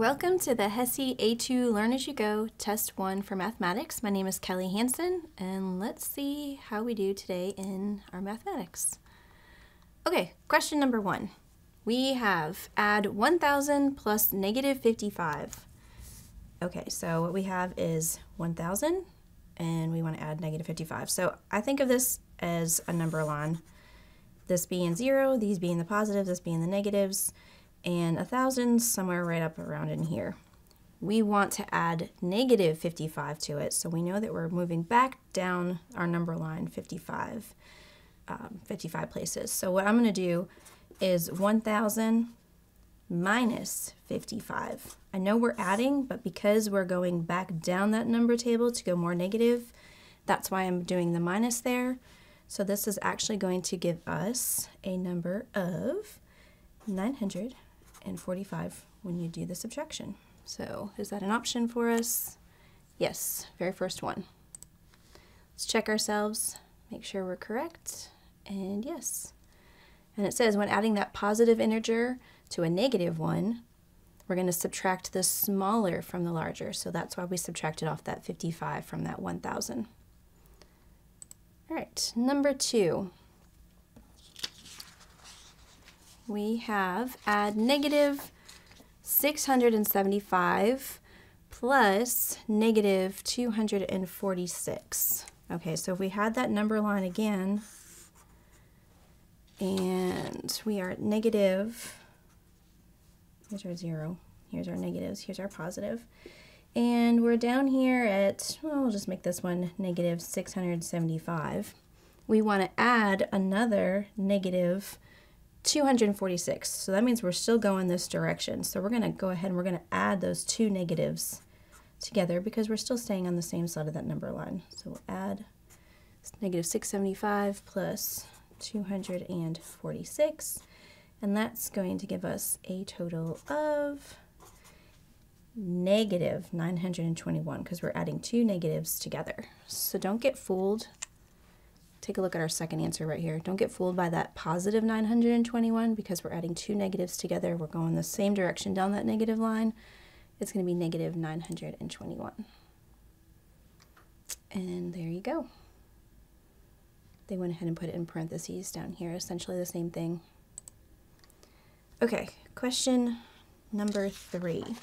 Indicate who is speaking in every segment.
Speaker 1: Welcome to the HESI A2 Learn As You Go Test 1 for Mathematics. My name is Kelly Hansen, and let's see how we do today in our mathematics. Okay, question number 1. We have add 1,000 plus negative 55. Okay, so what we have is 1,000, and we want to add negative 55. So I think of this as a number line. This being 0, these being the positives, this being the negatives, and 1,000 somewhere right up around in here. We want to add negative 55 to it, so we know that we're moving back down our number line 55 places. So what I'm going to do is 1,000 minus 55. I know we're adding, but because we're going back down that number table to go more negative, that's why I'm doing the minus there. So this is actually going to give us a number of 945 when you do the subtraction. So is that an option for us? Yes, very first one. Let's check ourselves, make sure we're correct, and yes. And it says when adding that positive integer to a negative one, we're going to subtract the smaller from the larger. So that's why we subtracted off that 55 from that 1,000. All right, number 2. We have add negative 675 plus negative 246. Okay, so if we had that number line again, and we are at negative, here's our 0, here's our negatives, here's our positive, and we're down here at, well, we'll just make this one negative 675. We want to add another negative 246. So that means we're still going this direction. So we're going to go ahead and we're going to add those two negatives together because we're still staying on the same side of that number line. So we'll add negative 675 plus 246, and that's going to give us a total of negative 921 because we're adding two negatives together. So don't get fooled. Take a look at our second answer right here. Don't get fooled by that positive 921 because we're adding two negatives together. We're going the same direction down that negative line. It's going to be negative 921. And there you go. They went ahead and put it in parentheses down here, essentially the same thing. Okay, question number 3.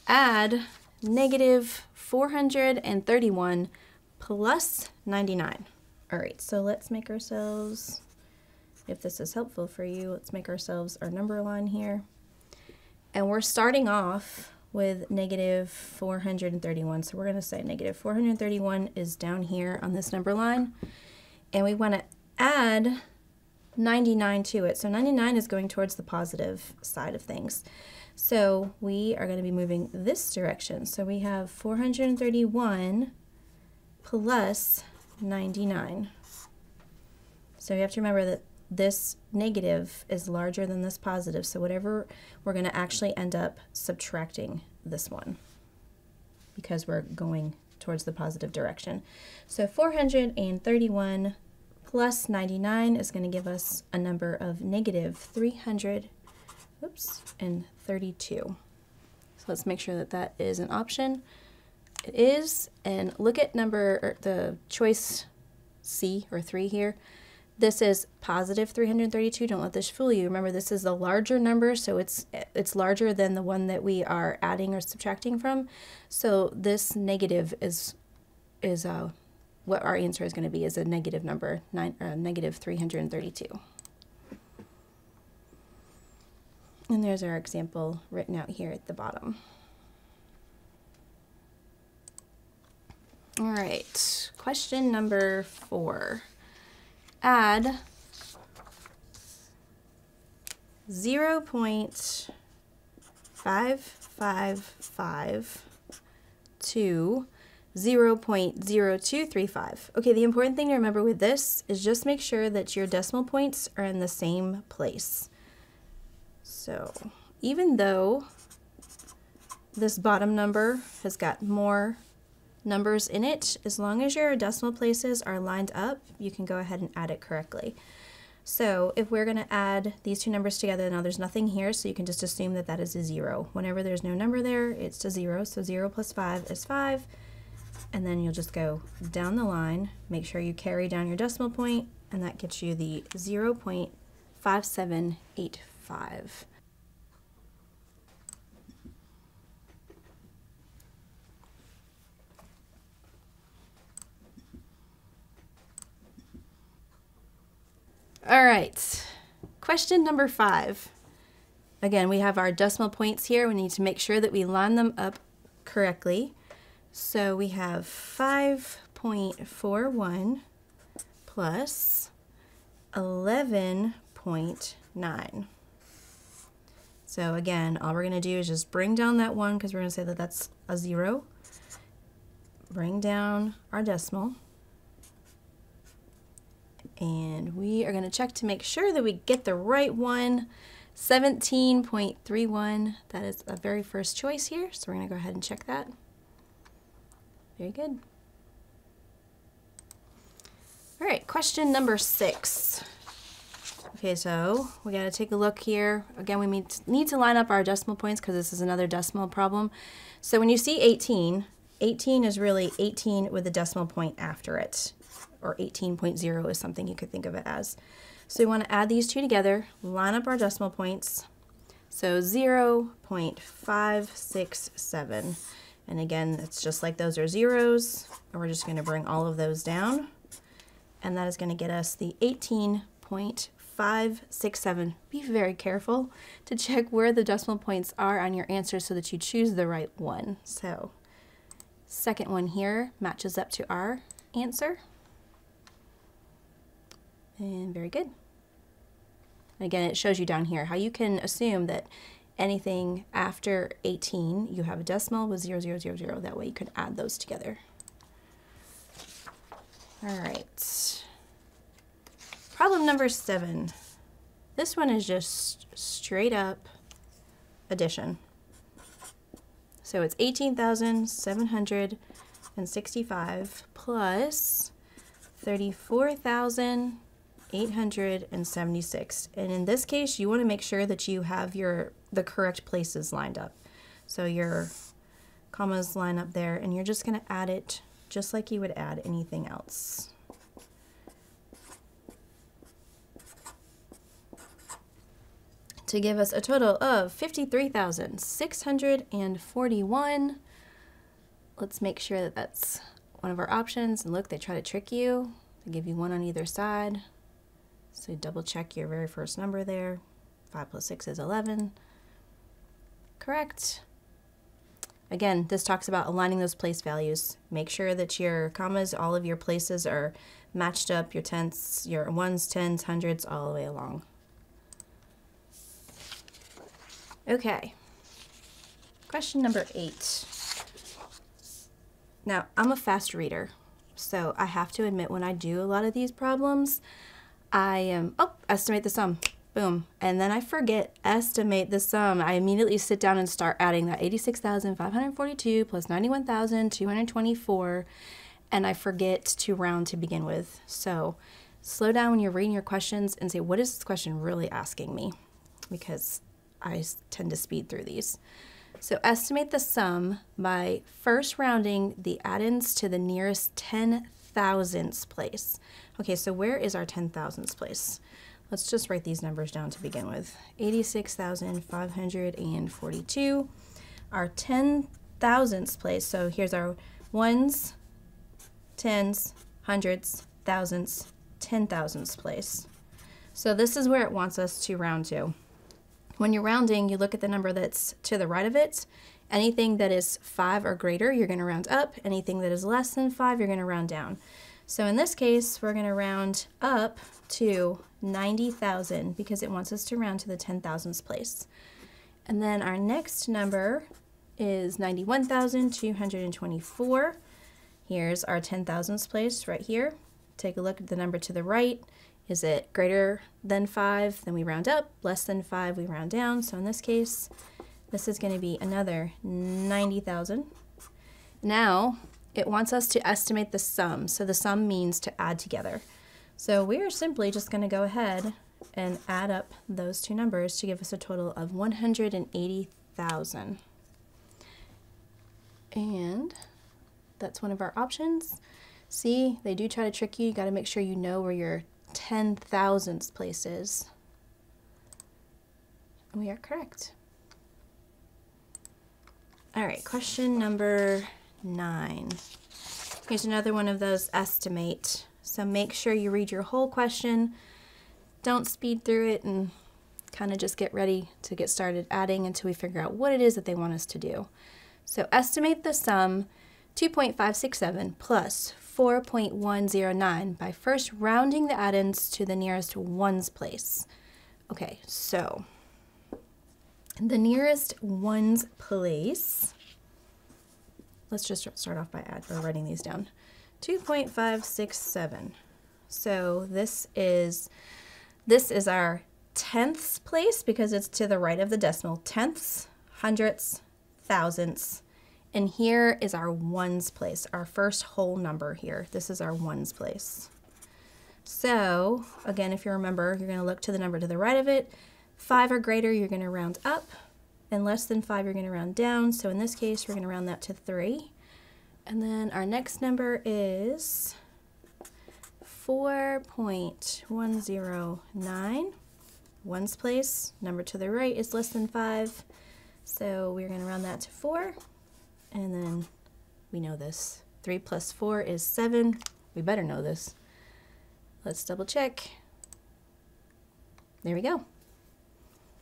Speaker 1: Add negative 431 plus 99. All right, so let's make ourselves, if this is helpful for you, let's make ourselves our number line here. And we're starting off with negative 431. So we're going to say negative 431 is down here on this number line. And we want to add 99 to it. So 99 is going towards the positive side of things. So we are going to be moving this direction. So we have 431 plus 99. So you have to remember that this negative is larger than this positive, so whatever, we're going to actually end up subtracting this one because we're going towards the positive direction. So 431 plus 99 is going to give us a number of negative 332. So let's make sure that that is an option. It is, and look at the choice C or 3 here. This is positive 332. Don't let this fool you. Remember, this is the larger number, so it's larger than the one that we are adding or subtracting from. So this negative is what our answer is going to be, is a negative number, negative 332. And there's our example written out here at the bottom. All right, question number 4. Add 0.555 to 0.0235. Okay, the important thing to remember with this is just make sure that your decimal points are in the same place. So even though this bottom number has got more numbers in it, as long as your decimal places are lined up, you can go ahead and add it correctly. So if we're going to add these two numbers together, now there's nothing here, so you can just assume that that is a 0. Whenever there's no number there, it's a 0. So 0 plus 5 is 5. And then you'll just go down the line, make sure you carry down your decimal point, and that gets you the 0.5785. All right, question number 5. Again, we have our decimal points here. We need to make sure that we line them up correctly. So we have 5.41 plus 11.9. So again, all we're going to do is just bring down that 1 because we're going to say that that's a 0. Bring down our decimal. And we are going to check to make sure that we get the right one. 17.31. That is a very first choice here. So we're going to go ahead and check that. Very good. All right, question number 6. Okay, so we got to take a look here. Again, we need to line up our decimal points because this is another decimal problem. So when you see 18, 18 is really 18 with a decimal point after it. Or 18.0 is something you could think of it as. So we want to add these two together, line up our decimal points. So 0.567. And again, it's just like those are zeros. And we're just going to bring all of those down. And that is going to get us the 18.567. Be very careful to check where the decimal points are on your answer so that you choose the right one. So second one here matches up to our answer. And very good. And again, it shows you down here how you can assume that anything after 18, you have a decimal with 0, 0, 0, 0. That way you can add those together. All right. Problem number 7. This one is just straight up addition. So it's 18,765 plus 34,876. And in this case, you want to make sure that you have the correct places lined up. So your commas line up there, and you're just going to add it just like you would add anything else. To give us a total of 53,641. Let's make sure that that's one of our options. And look, they try to trick you. They give you one on either side. So double check your very first number there. 5 plus 6 is 11. Correct. Again, this talks about aligning those place values. Make sure that your commas, all of your places are matched up, your tenths, your ones, tens, hundreds, all the way along. Okay. Question number 8. Now, I'm a fast reader, so I have to admit when I do a lot of these problems, I am, estimate the sum, boom, and then I forget estimate the sum. I immediately sit down and start adding that 86,542 plus 91,224, and I forget to round to begin with. So slow down when you're reading your questions and say, what is this question really asking me? Because I tend to speed through these. So estimate the sum by first rounding the add-ins to the nearest 10,000ths place. Okay, so where is our 10,000ths place? Let's just write these numbers down to begin with. 86,542. Our 10,000ths place, so here's our ones, tens, hundreds, thousands, 10,000ths place. So this is where it wants us to round to. When you're rounding, you look at the number that's to the right of it. Anything that is 5 or greater, you're going to round up. Anything that is less than 5, you're going to round down. So in this case, we're going to round up to 90,000 because it wants us to round to the 10,000ths place. And then our next number is 91,224. Here's our 10,000ths place right here. Take a look at the number to the right. Is it greater than 5? Then we round up. Less than 5, we round down. So in this case, this is going to be another 90,000. Now, it wants us to estimate the sum. So the sum means to add together. So we are simply just going to go ahead and add up those two numbers to give us a total of 180,000. And that's one of our options. See, they do try to trick you. You got to make sure you know where your 10,000th place is. And we are correct. All right, question number 9. Here's another one of those estimate. So make sure you read your whole question. Don't speed through it and kind of just get ready to get started adding until we figure out what it is that they want us to do. So estimate the sum 2.567 plus 4.109 by first rounding the addends to the nearest ones place. Okay, so the nearest ones place, let's just start off by writing these down. 2.567. So this is our tenths place because it's to the right of the decimal. Tenths, hundredths, thousandths, and here is our ones place, our first whole number here. This is our ones place. So again, if you remember, you're going to look to the number to the right of it. 5 or greater, you're going to round up, and less than 5, you're going to round down. So in this case, we're going to round that to 3. And then our next number is 4.109. Ones place, number to the right is less than 5. So we're going to round that to 4. And then we know this. 3 plus 4 is 7. We better know this. Let's double check. There we go.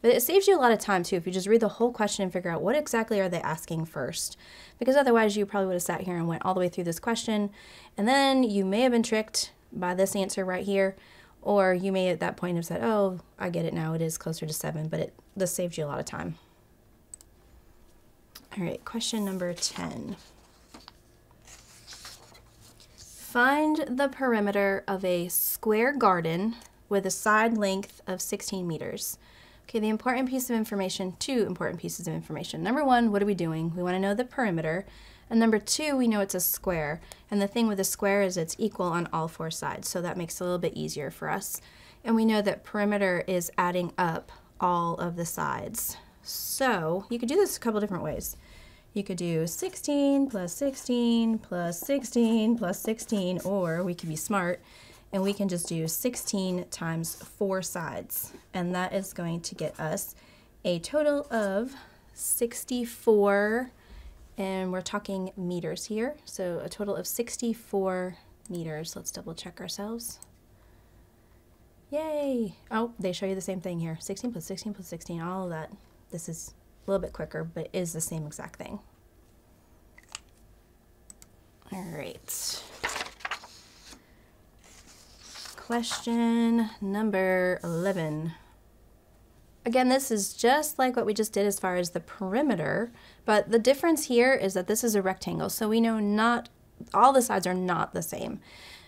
Speaker 1: But it saves you a lot of time too if you just read the whole question and figure out what exactly are they asking first. Because otherwise you probably would have sat here and went all the way through this question, and then you may have been tricked by this answer right here, or you may at that point have said, oh, I get it now, it is closer to 7, but this saved you a lot of time. All right, question number 10. Find the perimeter of a square garden with a side length of 16 meters. Okay, the important piece of information, 2 important pieces of information. Number 1, what are we doing? We want to know the perimeter. And number 2, we know it's a square. And the thing with a square is it's equal on all 4 sides, so that makes it a little bit easier for us. And we know that perimeter is adding up all of the sides. So you could do this a couple different ways. You could do 16 plus 16 plus 16 plus 16, or we could be smart and we can just do 16 times 4 sides. And that is going to get us a total of 64, and we're talking meters here. So a total of 64 meters. Let's double check ourselves. Yay! Oh, they show you the same thing here. 16 plus 16 plus 16, all of that. This is a little bit quicker, but it is the same exact thing. All right. Question number 11. Again, this is just like what we just did as far as the perimeter, but the difference here is that this is a rectangle, so we know not all the sides are not the same.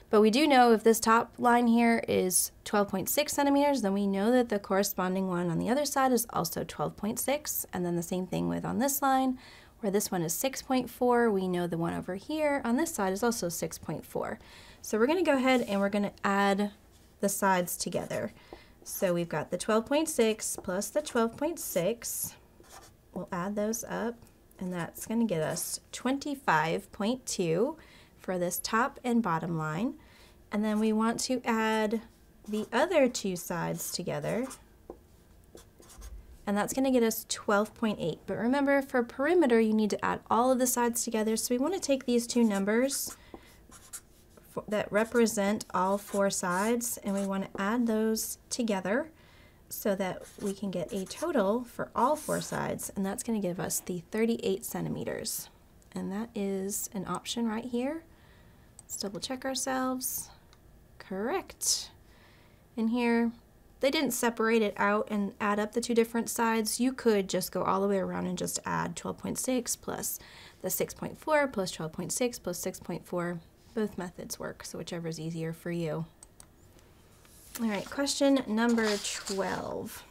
Speaker 1: But we do know if this top line here is 12.6 centimeters, then we know that the corresponding one on the other side is also 12.6, and then the same thing with on this line, where this one is 6.4, we know the one over here on this side is also 6.4. So we're going to go ahead and we're going to add the sides together. So we've got the 12.6 plus the 12.6. We'll add those up, and that's going to get us 25.2 for this top and bottom line. And then we want to add the other 2 sides together, and that's going to get us 12.8. But remember, for perimeter, you need to add all of the sides together. So we want to take these 2 numbers that represent all 4 sides, and we want to add those together so that we can get a total for all 4 sides, and that's going to give us the 38 centimeters. And that is an option right here. Let's double check ourselves. Correct. And here, they didn't separate it out and add up the 2 different sides. You could just go all the way around and just add 12.6 plus the 6.4 plus 12.6 plus 6.4. Both methods work, so whichever is easier for you. All right, question number 12.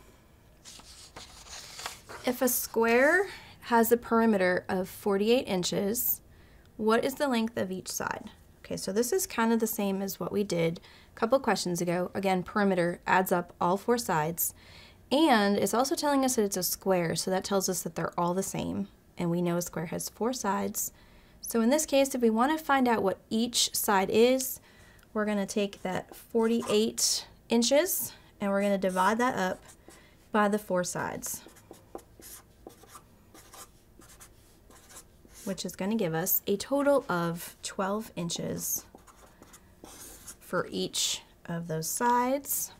Speaker 1: If a square has a perimeter of 48 inches, what is the length of each side? Okay, Okay, so this is kind of the same as what we did a couple questions ago. Again, perimeter adds up all four sides. And it's also telling us that it's a square, so that tells us that they're all the same. And we know a square has four sides. So in this case, if we want to find out what each side is, we're going to take that 48 inches and we're going to divide that up by the four sides, which is going to give us a total of 12 inches for each of those sides.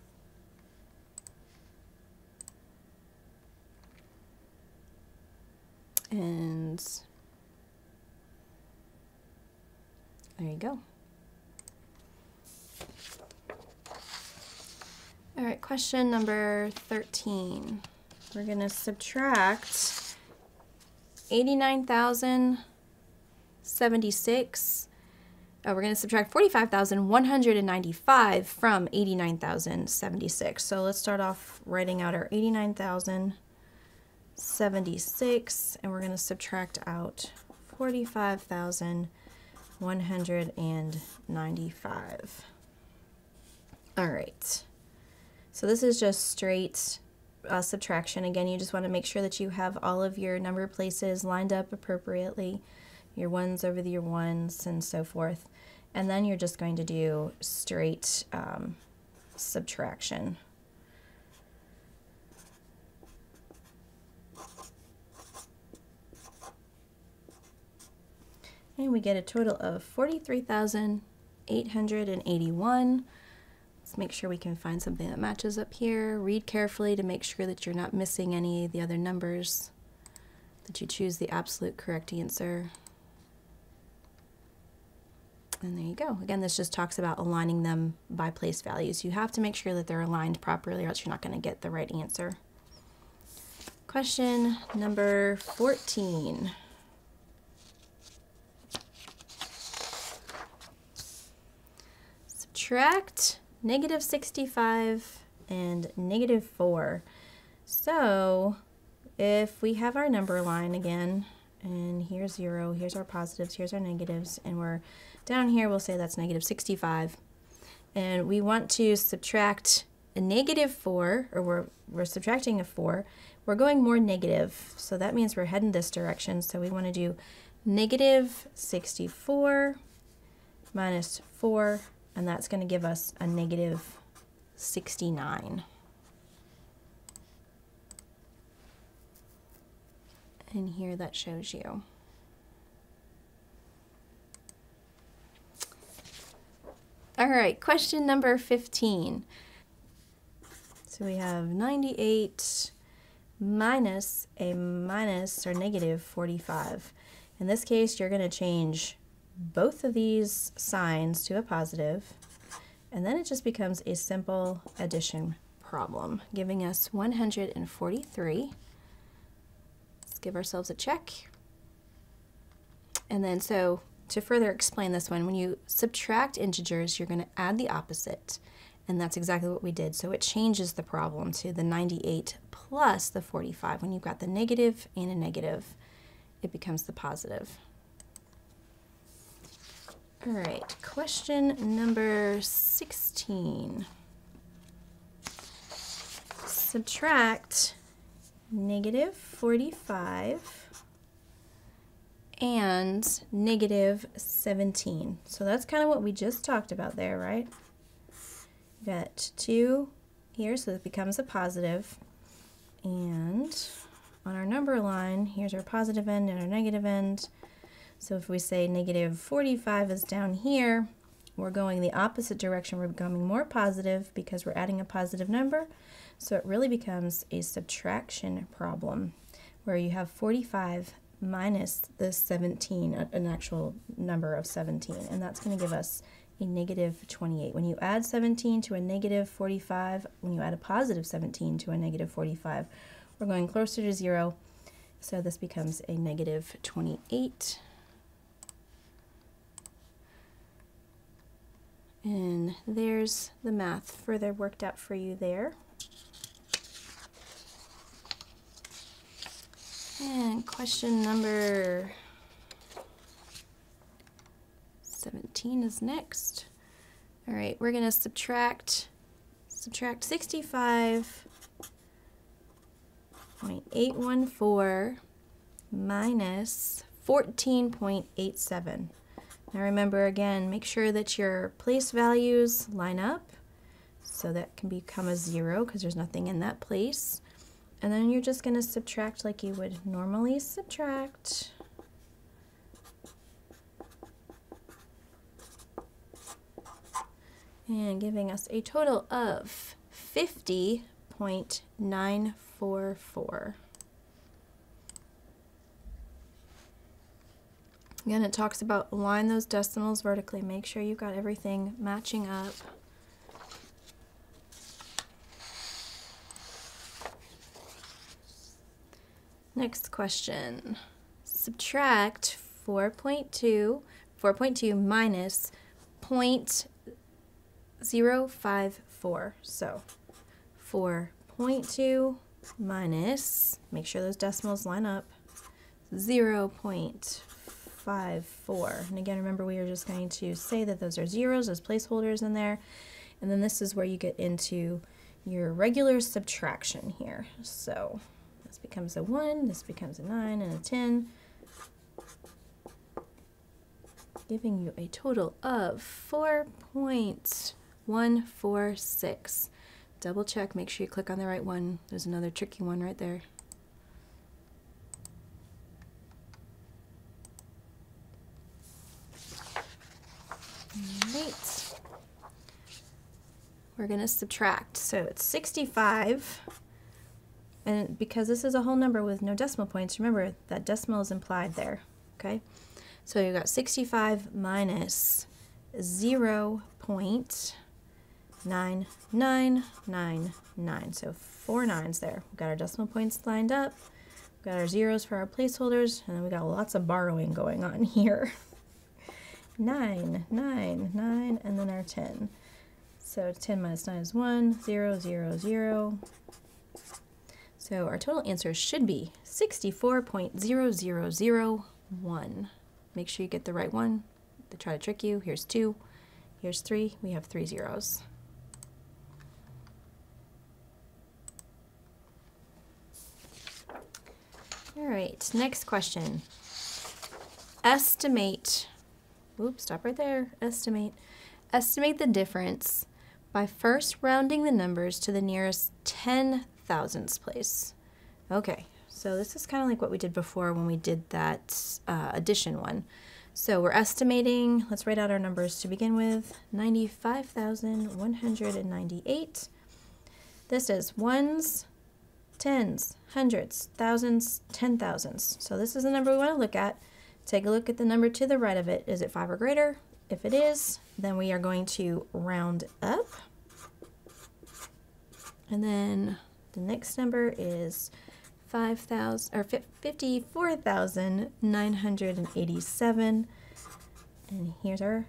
Speaker 1: And there you go. All right, question number 13. We're going to subtract 89,076. We're going to subtract 45,195 from 89,076. So let's start off writing out our 89,076, and we're going to subtract out 45,195. All right. So this is just straight subtraction. Again, you just want to make sure that you have all of your number places lined up appropriately, your ones over your ones and so forth. And then you're just going to do straight subtraction. And we get a total of 43,881. Let's make sure we can find something that matches up here. Read carefully to make sure that you're not missing any of the other numbers, that you choose the absolute correct answer. And there you go. Again, this just talks about aligning them by place values. You have to make sure that they're aligned properly or else you're not going to get the right answer. Question number 14. Subtract -65 and -4. So if we have our number line again, and here's 0, here's our positives, here's our negatives, and we're down here, we'll say that's -65. And we want to subtract a -4, or we're subtracting a 4. We're going more negative, so that means we're heading this direction. So we want to do -64 minus 4, and that's going to give us a -69. And here that shows you. All right, question number 15. So we have 98 minus a minus or -45. In this case, you're going to change both of these signs to a positive, and then it just becomes a simple addition problem, giving us 143. Let's give ourselves a check. And then so to further explain this one, when you subtract integers, you're going to add the opposite, and that's exactly what we did. So it changes the problem to the 98 plus the 45. When you've got the negative and a negative, it becomes the positive. All right, question number 16. Subtract -45 and -17. So that's kind of what we just talked about there, right? We've got 2 here, so it becomes a positive. And on our number line, here's our positive end and our negative end. So if we say -45 is down here, we're going the opposite direction. We're becoming more positive because we're adding a positive number. So it really becomes a subtraction problem where you have 45 minus the 17, an actual number of 17, and that's going to give us a -28. When you add 17 to a -45, when you add a positive 17 to a -45, we're going closer to 0, so this becomes a -28. And there's the math further worked out for you there. And question number 17. 18 is next. All right, we're going to subtract 65.814 minus 14.87. Now remember, again, make sure that your place values line up, so that can become a 0 because there's nothing in that place. And then you're just going to subtract like you would normally subtract. And giving us a total of 50.944. Again, it talks about line those decimals vertically. Make sure you've got everything matching up. Next question. Subtract 4.2 minus 0.054. So 4.2 minus, make sure those decimals line up, 0.54. And again, remember we are just going to say that those are zeros as placeholders in there. And then this is where you get into your regular subtraction here. So this becomes a 1, this becomes a 9, and a 10. Giving you a total of 4.146. Double check, make sure you click on the right one. There's another tricky one right there. Alright. We're going to subtract. So it's 65. And because this is a whole number with no decimal points, remember that decimal is implied there. Okay? So you've got 65 minus 0.9999. So 4 nines there. We've got our decimal points lined up. We've got our zeros for our placeholders. And then we got lots of borrowing going on here. 9, 9, 9, and then our 10. So 10 minus 9 is 1, 0, 0, 0. So our total answer should be 64.0001. Make sure you get the right one. They try to trick you. Here's 2. Here's 3. We have 3 zeros. All right, next question. Estimate. Oops, stop right there. Estimate the difference by first rounding the numbers to the nearest 10,000ths place. Okay, so this is kind of like what we did before when we did that addition one. So we're estimating, let's write out our numbers to begin with, 95,198. This is ones, tens, hundreds, thousands, 10,000ths. So this is the number we want to look at. Take a look at the number to the right of it. Is it 5 or greater? If it is, then we are going to round up. And then the next number is 54,987. And here's our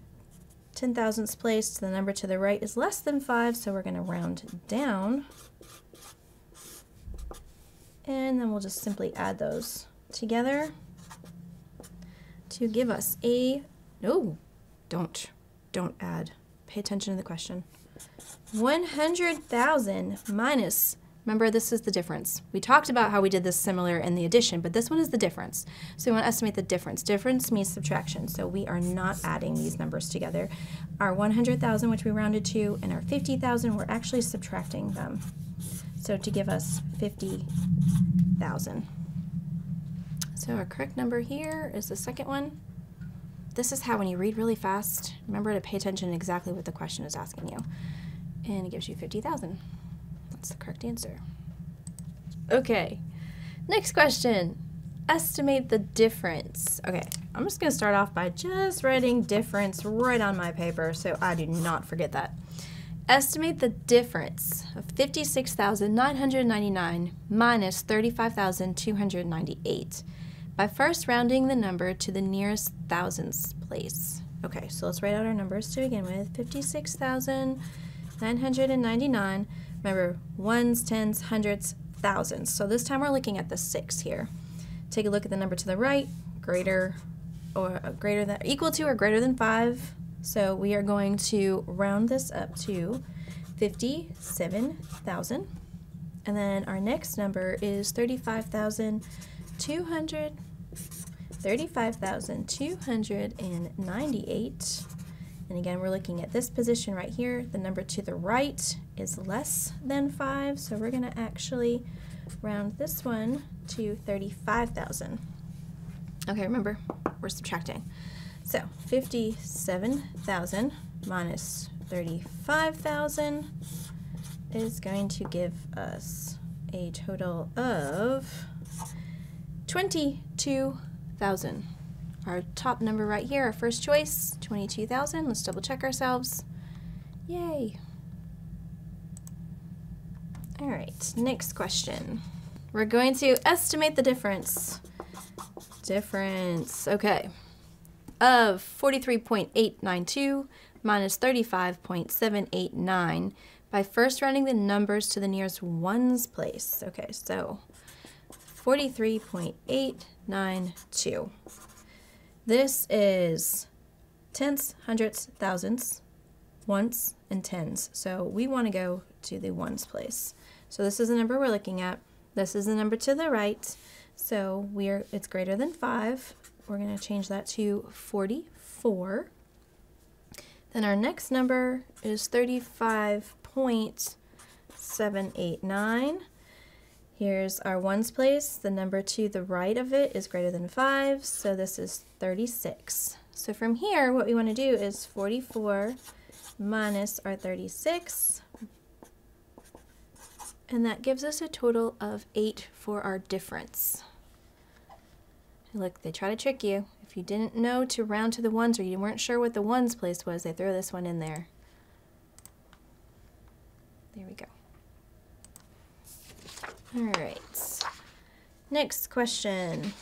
Speaker 1: 10,000ths place. The number to the right is less than 5, so we're going to round down. And then we'll just simply add those together to give us a, no, don't add. Pay attention to the question. 100,000 minus, remember this is the difference. We talked about how we did this similar in the addition, but this one is the difference. So we want to estimate the difference. Difference means subtraction, so we are not adding these numbers together. Our 100,000, which we rounded to, and our 50,000, we're actually subtracting them. So to give us 50,000. So our correct number here is the second one. This is how when you read really fast, remember to pay attention to exactly what the question is asking you. And it gives you 50,000. That's the correct answer. Okay, next question. Estimate the difference. Okay, I'm just going to start off by just writing difference right on my paper so I do not forget that. Estimate the difference of 56,999 minus 35,298 by first rounding the number to the nearest thousandths place. Okay, so let's write out our numbers to begin with. 56,999. Remember, ones, tens, hundreds, thousands. So this time we're looking at the 6 here. Take a look at the number to the right. Greater or greater than, equal to or greater than 5. So we are going to round this up to 57,000. And then our next number is 35,298. And again, we're looking at this position right here. The number to the right is less than 5, so we're going to actually round this one to 35,000. Okay, remember, we're subtracting. So 57,000 minus 35,000 is going to give us a total of 22,000. Our top number right here, our first choice, 22,000. Let's double check ourselves. Yay. All right, next question. We're going to estimate the difference. Okay. Of 43.892 minus 35.789 by first rounding the numbers to the nearest ones place. Okay, so 43.892. This is tenths, hundredths, thousandths, ones, and tens. So we want to go to the ones place. So this is the number we're looking at. This is the number to the right. So it's greater than 5. We're going to change that to 44. Then our next number is 35.789. Here's our ones place. The number to the right of it is greater than 5, so this is 36. So from here, what we want to do is 44 minus our 36, and that gives us a total of 8 for our difference. Look, they try to trick you. If you didn't know to round to the ones or you weren't sure what the ones place was, they throw this one in there. There we go. All right, next question.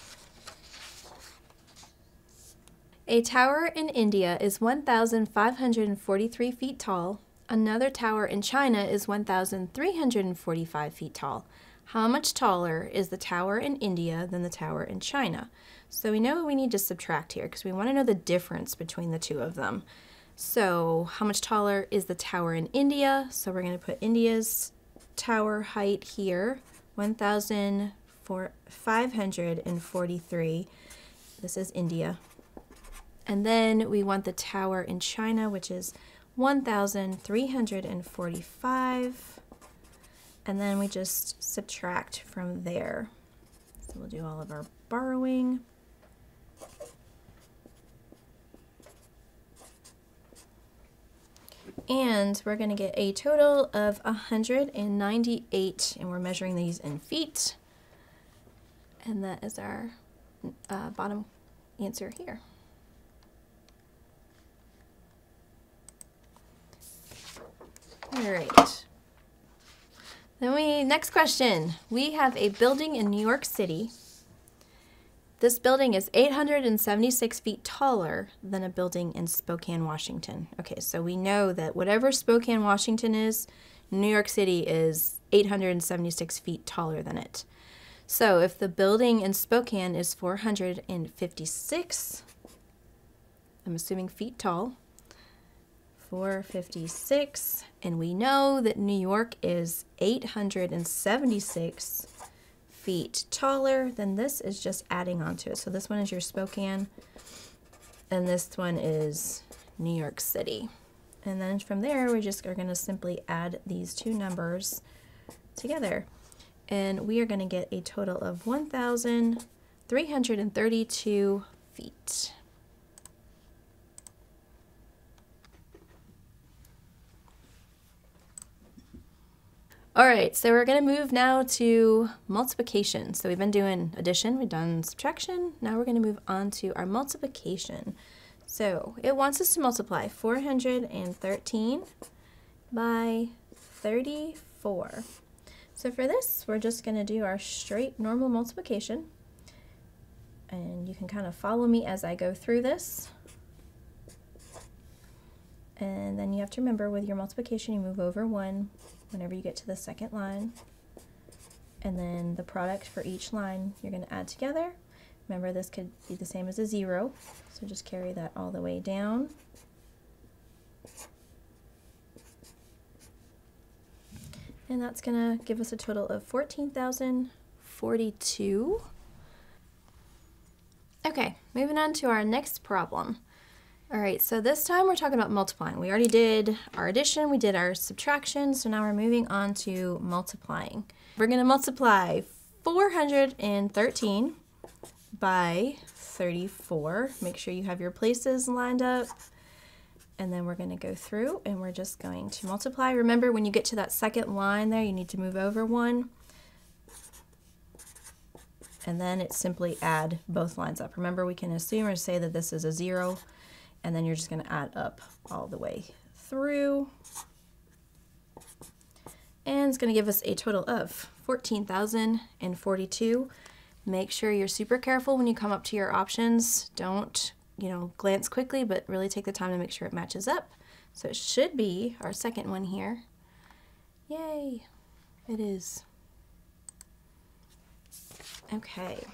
Speaker 1: A tower in India is 1,543 feet tall. Another tower in China is 1,345 feet tall. How much taller is the tower in India than the tower in China? So we know we need to subtract here because we want to know the difference between the two of them. So how much taller is the tower in India? So we're going to put India's tower height here. 1,543. This is India. And then we want the tower in China, which is 1,345. And then we just subtract from there. So we'll do all of our borrowing. And we're going to get a total of 198, and we're measuring these in feet. And that is our bottom answer here. All right. Then next question. We have a building in New York City. This building is 876 feet taller than a building in Spokane, Washington. Okay, so we know that whatever Spokane, Washington is, New York City is 876 feet taller than it. So if the building in Spokane is 456, I'm assuming feet tall, 456, and we know that New York is 876 feet taller, then this is just adding on to it. So this one is your Spokane, and this one is New York City. And then from there, we just are going to simply add these two numbers together. And we are going to get a total of 1,332 feet. All right, so we're going to move now to multiplication. So we've been doing addition, we've done subtraction. Now we're going to move on to our multiplication. So it wants us to multiply 413 by 34. So for this, we're just going to do our straight normal multiplication. And you can kind of follow me as I go through this. And then you have to remember with your multiplication, you move over 1 whenever you get to the second line. And then the product for each line you're going to add together. Remember, this could be the same as a 0, so just carry that all the way down. And that's gonna give us a total of 14,042. Okay, moving on to our next problem. All right, so this time we're talking about multiplying. We already did our addition, we did our subtraction, so now we're moving on to multiplying. We're gonna multiply 413 by 34. Make sure you have your places lined up. And then we're gonna go through and we're just going to multiply. Remember, when you get to that second line there, you need to move over one. And then it's simply add both lines up. Remember, we can assume or say that this is a 0, and then you're just going to add up all the way through. And it's going to give us a total of 14,042. Make sure you're super careful when you come up to your options. Don't, glance quickly, but really take the time to make sure it matches up. So it should be our second one here. Yay, it is. Okay.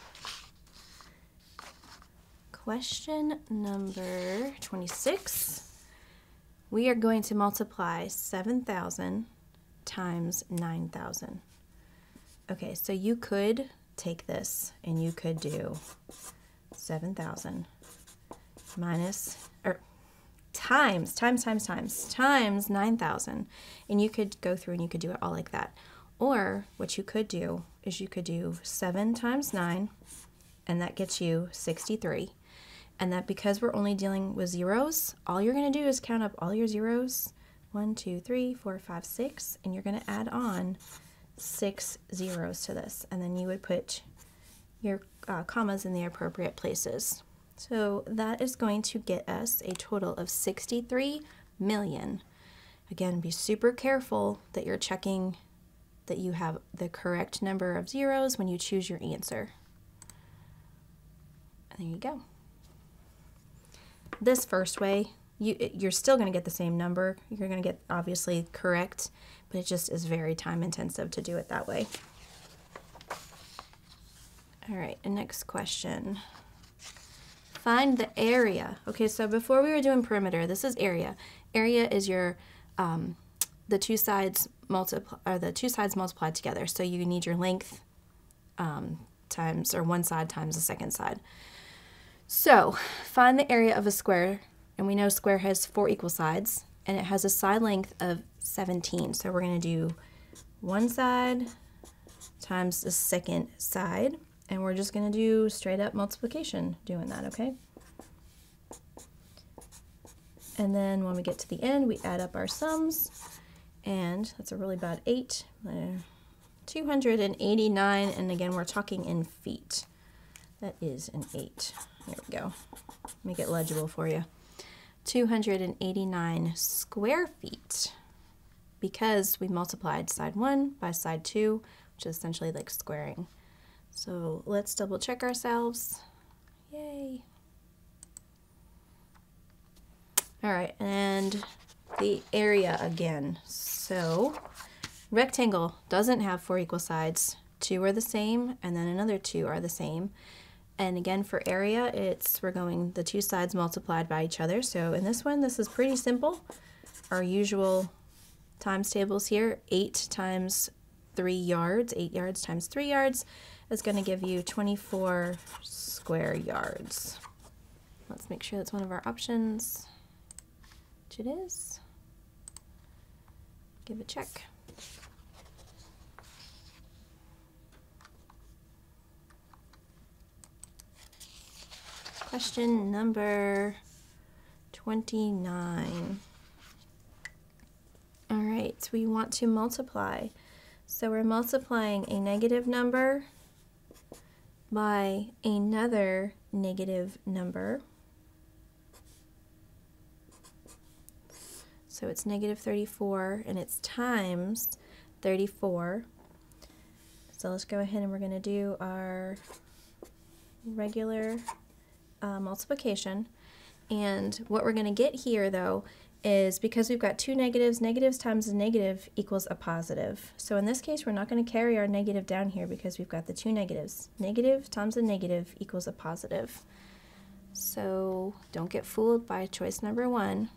Speaker 1: Question number 26. We are going to multiply 7,000 times 9,000. Okay, so you could take this and you could do 7,000 times 9,000. And you could go through and you could do it all like that. Or what you could do is you could do 7 times 9, and that gets you 63. And that, because we're only dealing with zeros, all you're going to do is count up all your zeros. 1, 2, 3, 4, 5, 6, and you're going to add on 6 zeros to this. And then you would put your commas in the appropriate places. So that is going to get us a total of 63 million. Again, be super careful that you're checking that you have the correct number of zeros when you choose your answer. And there you go. This first way, you're still going to get the same number. You're going to get obviously correct, but it just is very time intensive to do it that way. All right, and next question. Find the area. Okay, so before we were doing perimeter, this is area. Area is your the two sides multiplied together. So you need your length times, or one side times the second side. So find the area of a square, and we know square has 4 equal sides, and it has a side length of 17. So we're going to do one side times the second side, and we're just going to do straight up multiplication doing that, okay? And then when we get to the end, we add up our sums, and that's a really bad 8, 289, and again, we're talking in feet. That is an 8. There we go. Make it legible for you. 289 square feet, because we multiplied side 1 by side 2, which is essentially like squaring. So let's double check ourselves. Yay. All right, and the area again. So rectangle doesn't have 4 equal sides. 2 are the same, and then another 2 are the same. And again, for area, we're going the 2 sides multiplied by each other. So in this one, this is pretty simple. Our usual times tables here, 8 times 3 yards, 8 yards times 3 yards is going to give you 24 square yards. Let's make sure that's one of our options, which it is. Give a check. Question number 29. All right, we want to multiply. So we're multiplying a negative number by another negative number. So it's negative 34, and it's times 34. So let's go ahead and we're going to do our regular multiplication. And what we're going to get here, though, is because we've got 2 negatives, negatives times a negative equals a positive. So in this case, we're not going to carry our negative down here because we've got the 2 negatives. Negative times a negative equals a positive. So don't get fooled by choice number 1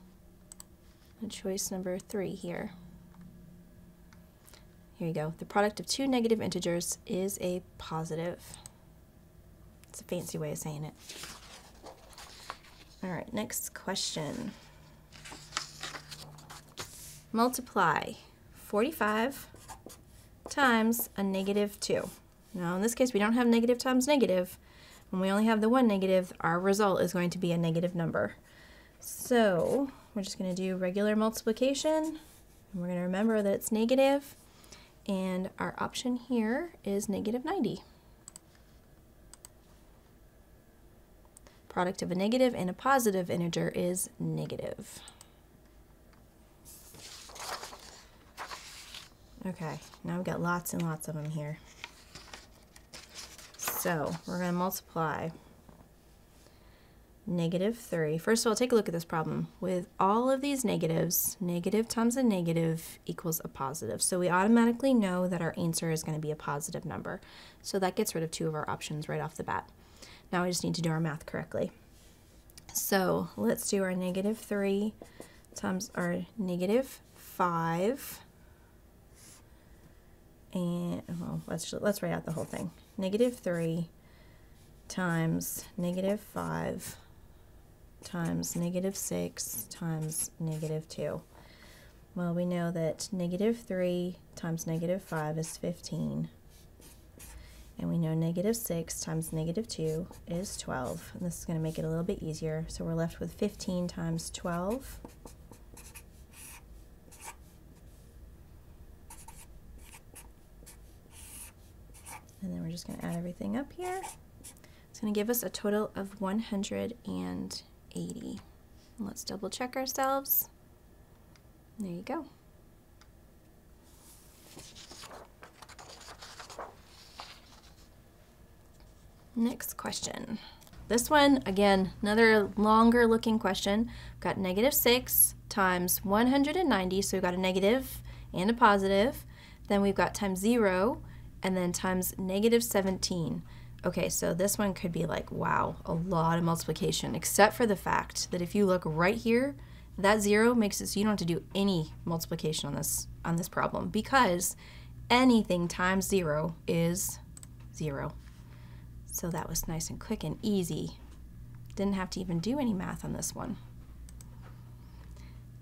Speaker 1: and choice number 3 here. Here you go. The product of two negative integers is a positive. It's a fancy way of saying it. All right, next question. Multiply 45 times a negative 2. Now in this case we don't have negative times negative. When we only have the one negative, our result is going to be a negative number. So we're just going to do regular multiplication, and we're going to remember that it's negative, and our option here is negative 90. Product of a negative and a positive integer is negative. Okay, now we've got lots and lots of them here. So we're going to multiply negative 3. First of all, take a look at this problem. With all of these negatives, negative times a negative equals a positive. So we automatically know that our answer is going to be a positive number. So that gets rid of two of our options right off the bat. Now we just need to do our math correctly. So let's do our negative 3 times our negative 5. And well, let's write out the whole thing. Negative 3 times negative 5 times negative 6 times negative 2. Well, we know that negative 3 times negative 5 is 15. And we know negative 6 times negative 2 is 12. And this is going to make it a little bit easier. So we're left with 15 times 12. And then we're just going to add everything up here. It's going to give us a total of 180. Let's double check ourselves. There you go. Next question. This one, again, another longer looking question. We've got negative 6 times 190, so we've got a negative and a positive. Then we've got times 0, and then times negative 17. Okay, so this one could be like, wow, a lot of multiplication, except for the fact that if you look right here, that 0 makes it so you don't have to do any multiplication on this problem, because anything times 0 is 0. So that was nice and quick and easy. Didn't have to even do any math on this one.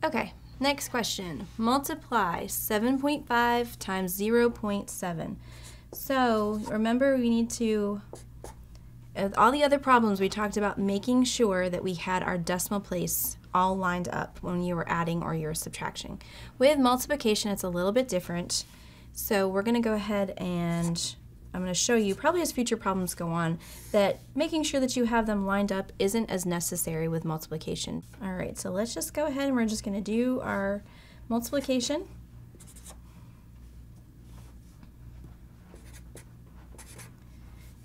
Speaker 1: Okay, next question. Multiply 7.5 times 0.7. So remember, we need to, all the other problems we talked about making sure that we had our decimal place all lined up when you were adding or you were subtracting. With multiplication, it's a little bit different. So we're going to go ahead and I'm going to show you, probably as future problems go on, that making sure that you have them lined up isn't as necessary with multiplication. All right, so let's just go ahead and we're just going to do our multiplication.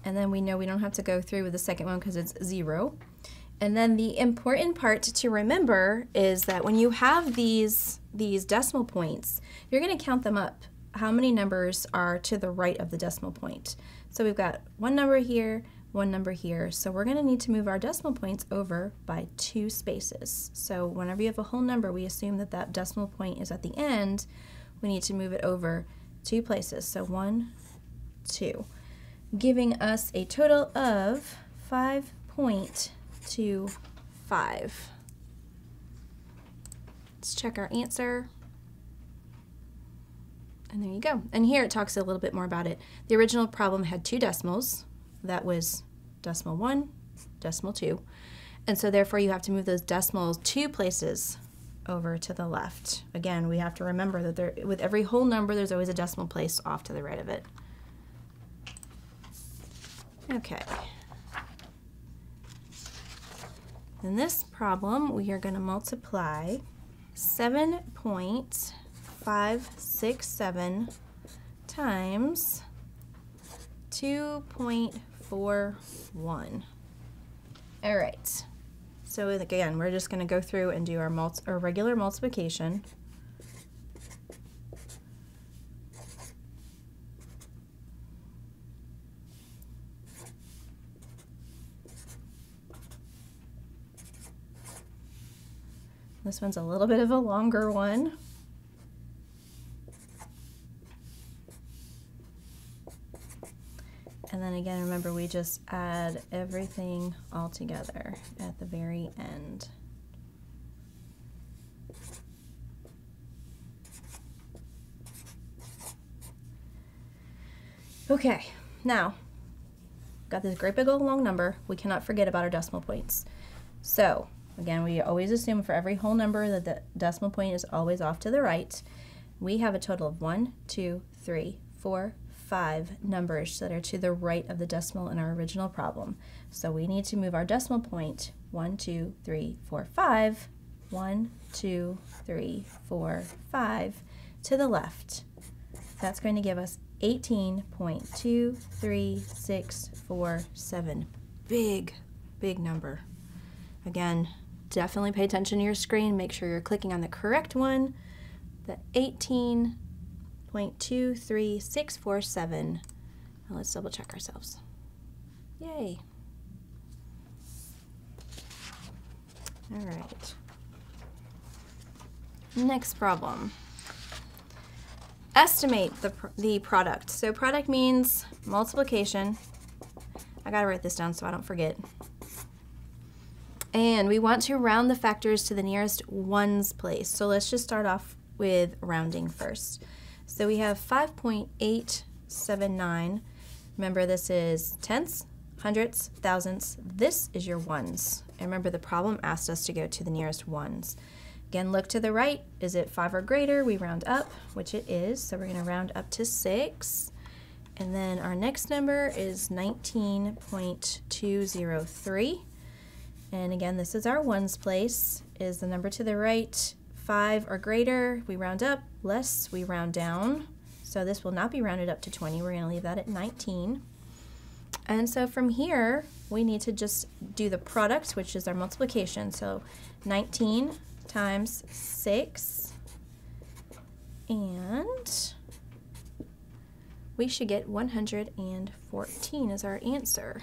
Speaker 1: And then we know we don't have to go through with the second one because it's 0. And then the important part to remember is that when you have these decimal points, you're going to count them up. How many numbers are to the right of the decimal point? So we've got one number here, one number here. So we're going to need to move our decimal points over by 2 spaces. So whenever you have a whole number, we assume that that decimal point is at the end. We need to move it over 2 places. So 1, 2. Giving us a total of 5.25. Let's check our answer. And there you go. And here it talks a little bit more about it. The original problem had 2 decimals. That was decimal 1, decimal 2. And so therefore you have to move those decimals 2 places over to the left. Again, we have to remember that with every whole number, there's always a decimal place off to the right of it. Okay. In this problem, we are going to multiply 7.567 times 2.41. All right. So again, we're just going to go through and do our regular multiplication. This one's a little bit of a longer one. And then again, remember, we just add everything all together at the very end. Okay, now, got this great big old long number. We cannot forget about our decimal points. So, again, we always assume for every whole number that the decimal point is always off to the right. We have a total of 1, 2, 3, 4, 5 numbers that are to the right of the decimal in our original problem. So we need to move our decimal point 1, 2, 3, 4, 5, 1, 2, 3, 4, 5 to the left. That's going to give us 18.23647. Big, big number. Again, definitely pay attention to your screen. Make sure you're clicking on the correct one. The 18.23647. Now let's double check ourselves. Yay. All right. Next problem. Estimate the product. So product means multiplication. I gotta write this down so I don't forget. And we want to round the factors to the nearest ones place. So let's just start off with rounding first. So we have 5.879. Remember, this is tenths, hundredths, thousandths. This is your ones. And remember, the problem asked us to go to the nearest ones. Again, look to the right. Is it 5 or greater? We round up, which it is. So we're going to round up to 6. And then our next number is 19.203. And again, this is our ones place. Is the number to the right 5 or greater? We round up. Less, we round down. So this will not be rounded up to 20. We're going to leave that at 19. And so from here, we need to just do the product, which is our multiplication. So 19 times 6, and we should get 114 as our answer.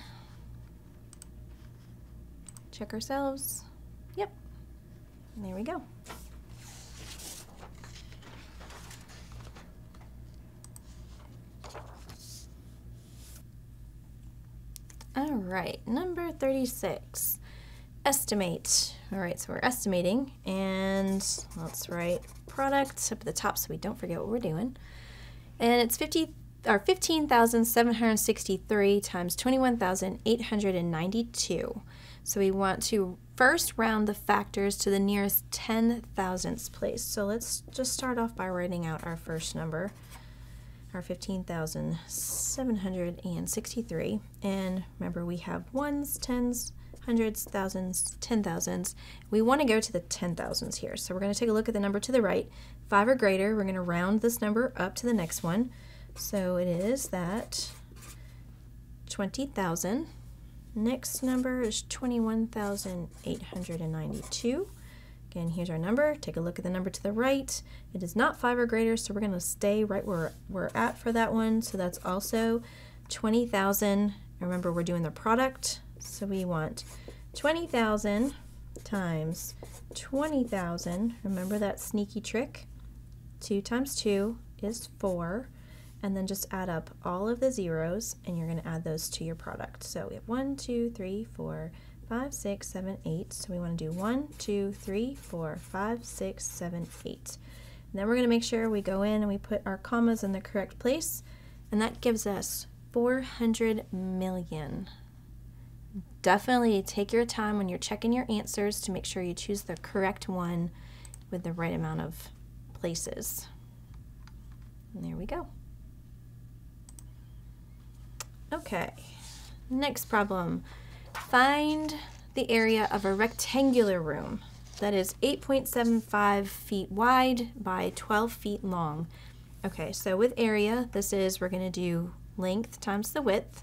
Speaker 1: Check ourselves. Yep, and there we go. All right, number 36. Estimate. All right, so we're estimating, and let's write product up at the top so we don't forget what we're doing. And it's 15,763 times 21,892. So we want to first round the factors to the nearest 10 thousandths place. So let's just start off by writing out our first number, our 15,763. And remember, we have ones, tens, hundreds, thousands, 10,000s. We want to go to the 10,000s here. So we're going to take a look at the number to the right. 5 or greater, we're going to round this number up to the next one. So it is that 20,000. Next number is 21,892. Again, here's our number. Take a look at the number to the right. It is not 5 or greater, so we're going to stay right where we're at for that one. So that's also 20,000. Remember, we're doing the product. So we want 20,000 times 20,000. Remember that sneaky trick? 2 times 2 is 4. And then just add up all of the zeros, and you're going to add those to your product. So we have 1, 2, 3, 4, 5, 6, 7, 8. So we want to do 1, 2, 3, 4, 5, 6, 7, 8. And then we're going to make sure we go in and we put our commas in the correct place, and that gives us 400 million. Definitely take your time when you're checking your answers to make sure you choose the correct one with the right amount of places. And there we go. Okay, next problem. Find the area of a rectangular room that is 8.75 feet wide by 12 feet long. Okay, so with area, we're going to do length times the width.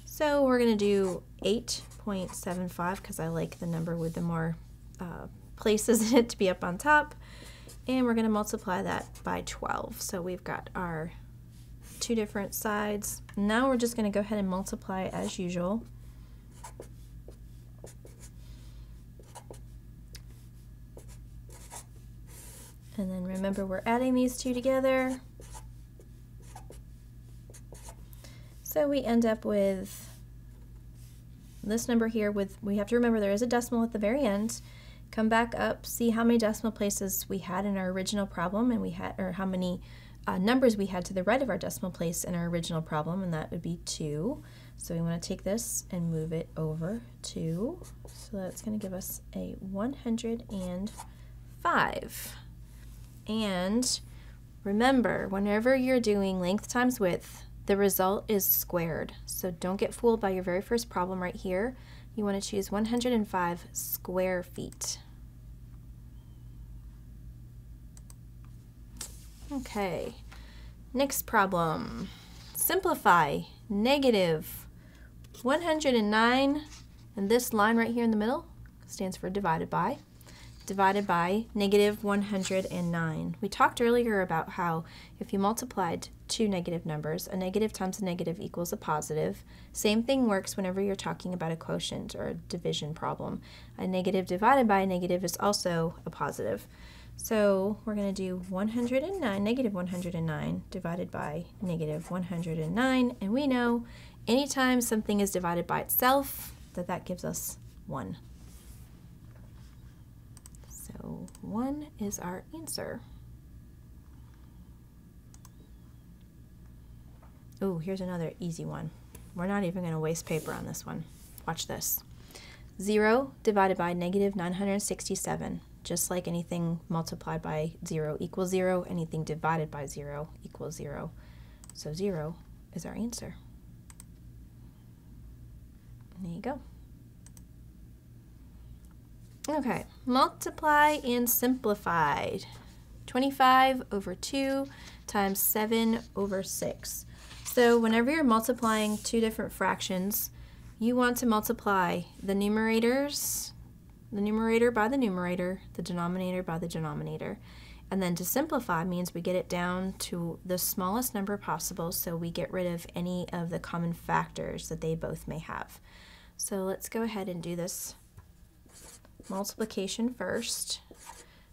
Speaker 1: So we're going to do 8.75 because I like the number with the more places in it to be up on top. And we're going to multiply that by 12. So we've got our 2 different sides. Now we're just going to go ahead and multiply as usual. And then remember, we're adding these two together. So we end up with this number here we have to remember there is a decimal at the very end. Come back up, see how many decimal places we had in our original problem, and how many numbers we had to the right of our decimal place in our original problem, and that would be 2. So we want to take this and move it over 2. So that's going to give us a 105. And remember, whenever you're doing length times width, the result is squared. So don't get fooled by your very first problem right here. You want to choose 105 square feet. Okay, next problem. Simplify negative 109, and this line right here in the middle stands for divided by negative 109. We talked earlier about how if you multiplied two negative numbers, a negative times a negative equals a positive. Same thing works whenever you're talking about a quotient or a division problem. A negative divided by a negative is also a positive. So we're going to do 109, negative 109 divided by negative 109, and we know anytime something is divided by itself, that gives us 1. So 1 is our answer. Oh, here's another easy one. We're not even going to waste paper on this one. Watch this. 0 divided by negative 967. Just like anything multiplied by 0 equals 0, anything divided by 0 equals 0. So 0 is our answer. There you go. Okay, multiply and simplify. 25 over 2 times 7 over 6. So whenever you're multiplying two different fractions, you want to multiply the numerator by the numerator, the denominator by the denominator. And then to simplify means we get it down to the smallest number possible, so we get rid of any of the common factors that they both may have. So let's go ahead and do this multiplication first.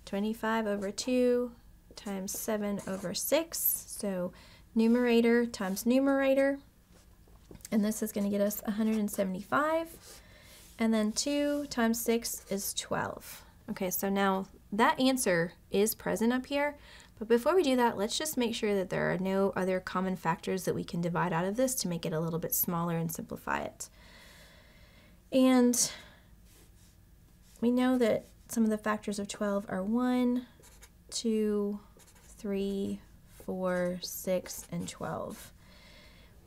Speaker 1: 25 over 2 times 7 over 6. So numerator times numerator. And this is going to get us 175. And then 2 times 6 is 12. Okay, so now that answer is present up here. But before we do that, let's just make sure that there are no other common factors that we can divide out of this to make it a little bit smaller and simplify it. And we know that some of the factors of 12 are 1, 2, 3, 4, 6, and 12.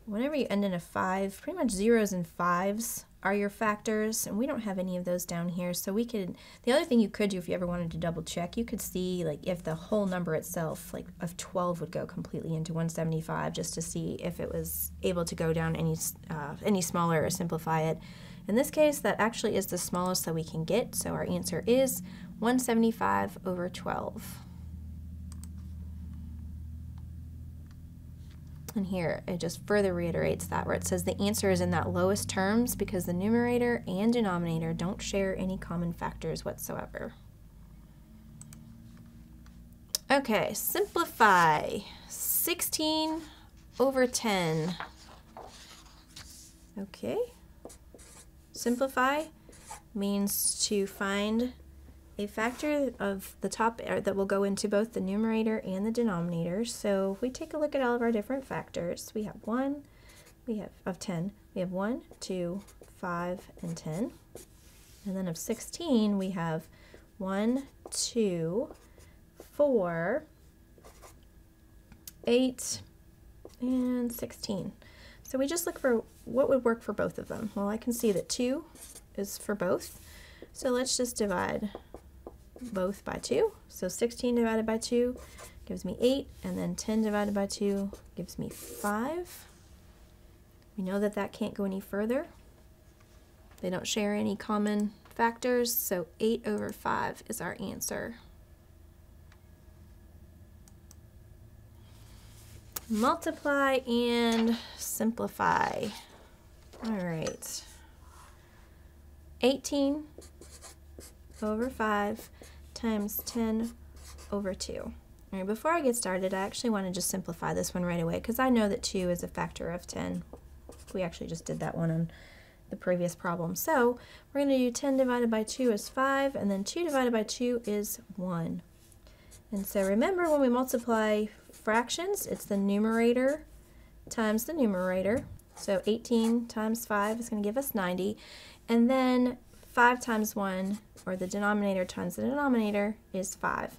Speaker 1: Whenever you end in a 5, pretty much zeros and 5s are your factors, and we don't have any of those down here. So we could, the other thing you could do if you ever wanted to double check, you could see like if the whole number itself, like of 12, would go completely into 175, just to see if it was able to go down any smaller or simplify it. In this case, that actually is the smallest that we can get, so our answer is 175 over 12. And here it just further reiterates that, where it says the answer is in that lowest terms because the numerator and denominator don't share any common factors whatsoever. Okay, simplify. 16 over 10. Okay. Simplify means to find a factor of the top that will go into both the numerator and the denominator. So if we take a look at all of our different factors, we have 1, we have of 10, we have 1, 2, 5, and 10. And then of 16, we have 1, 2, 4, 8, and 16. So we just look for what would work for both of them. Well, I can see that 2 is for both. So let's just divide both by 2. So 16 divided by 2 gives me 8, and then 10 divided by 2 gives me 5. We know that that can't go any further. They don't share any common factors, so 8 over 5 is our answer. Multiply and simplify. All right. 18 over 5 times 10 over 2. All right, before I get started, I actually want to just simplify this one right away because I know that 2 is a factor of 10. We actually just did that one on the previous problem. So we're going to do 10 divided by 2 is 5, and then 2 divided by 2 is 1. And so remember, when we multiply fractions, it's the numerator times the numerator. So 18 times 5 is going to give us 90. And then 5 times 1, or the denominator times the denominator, is 5.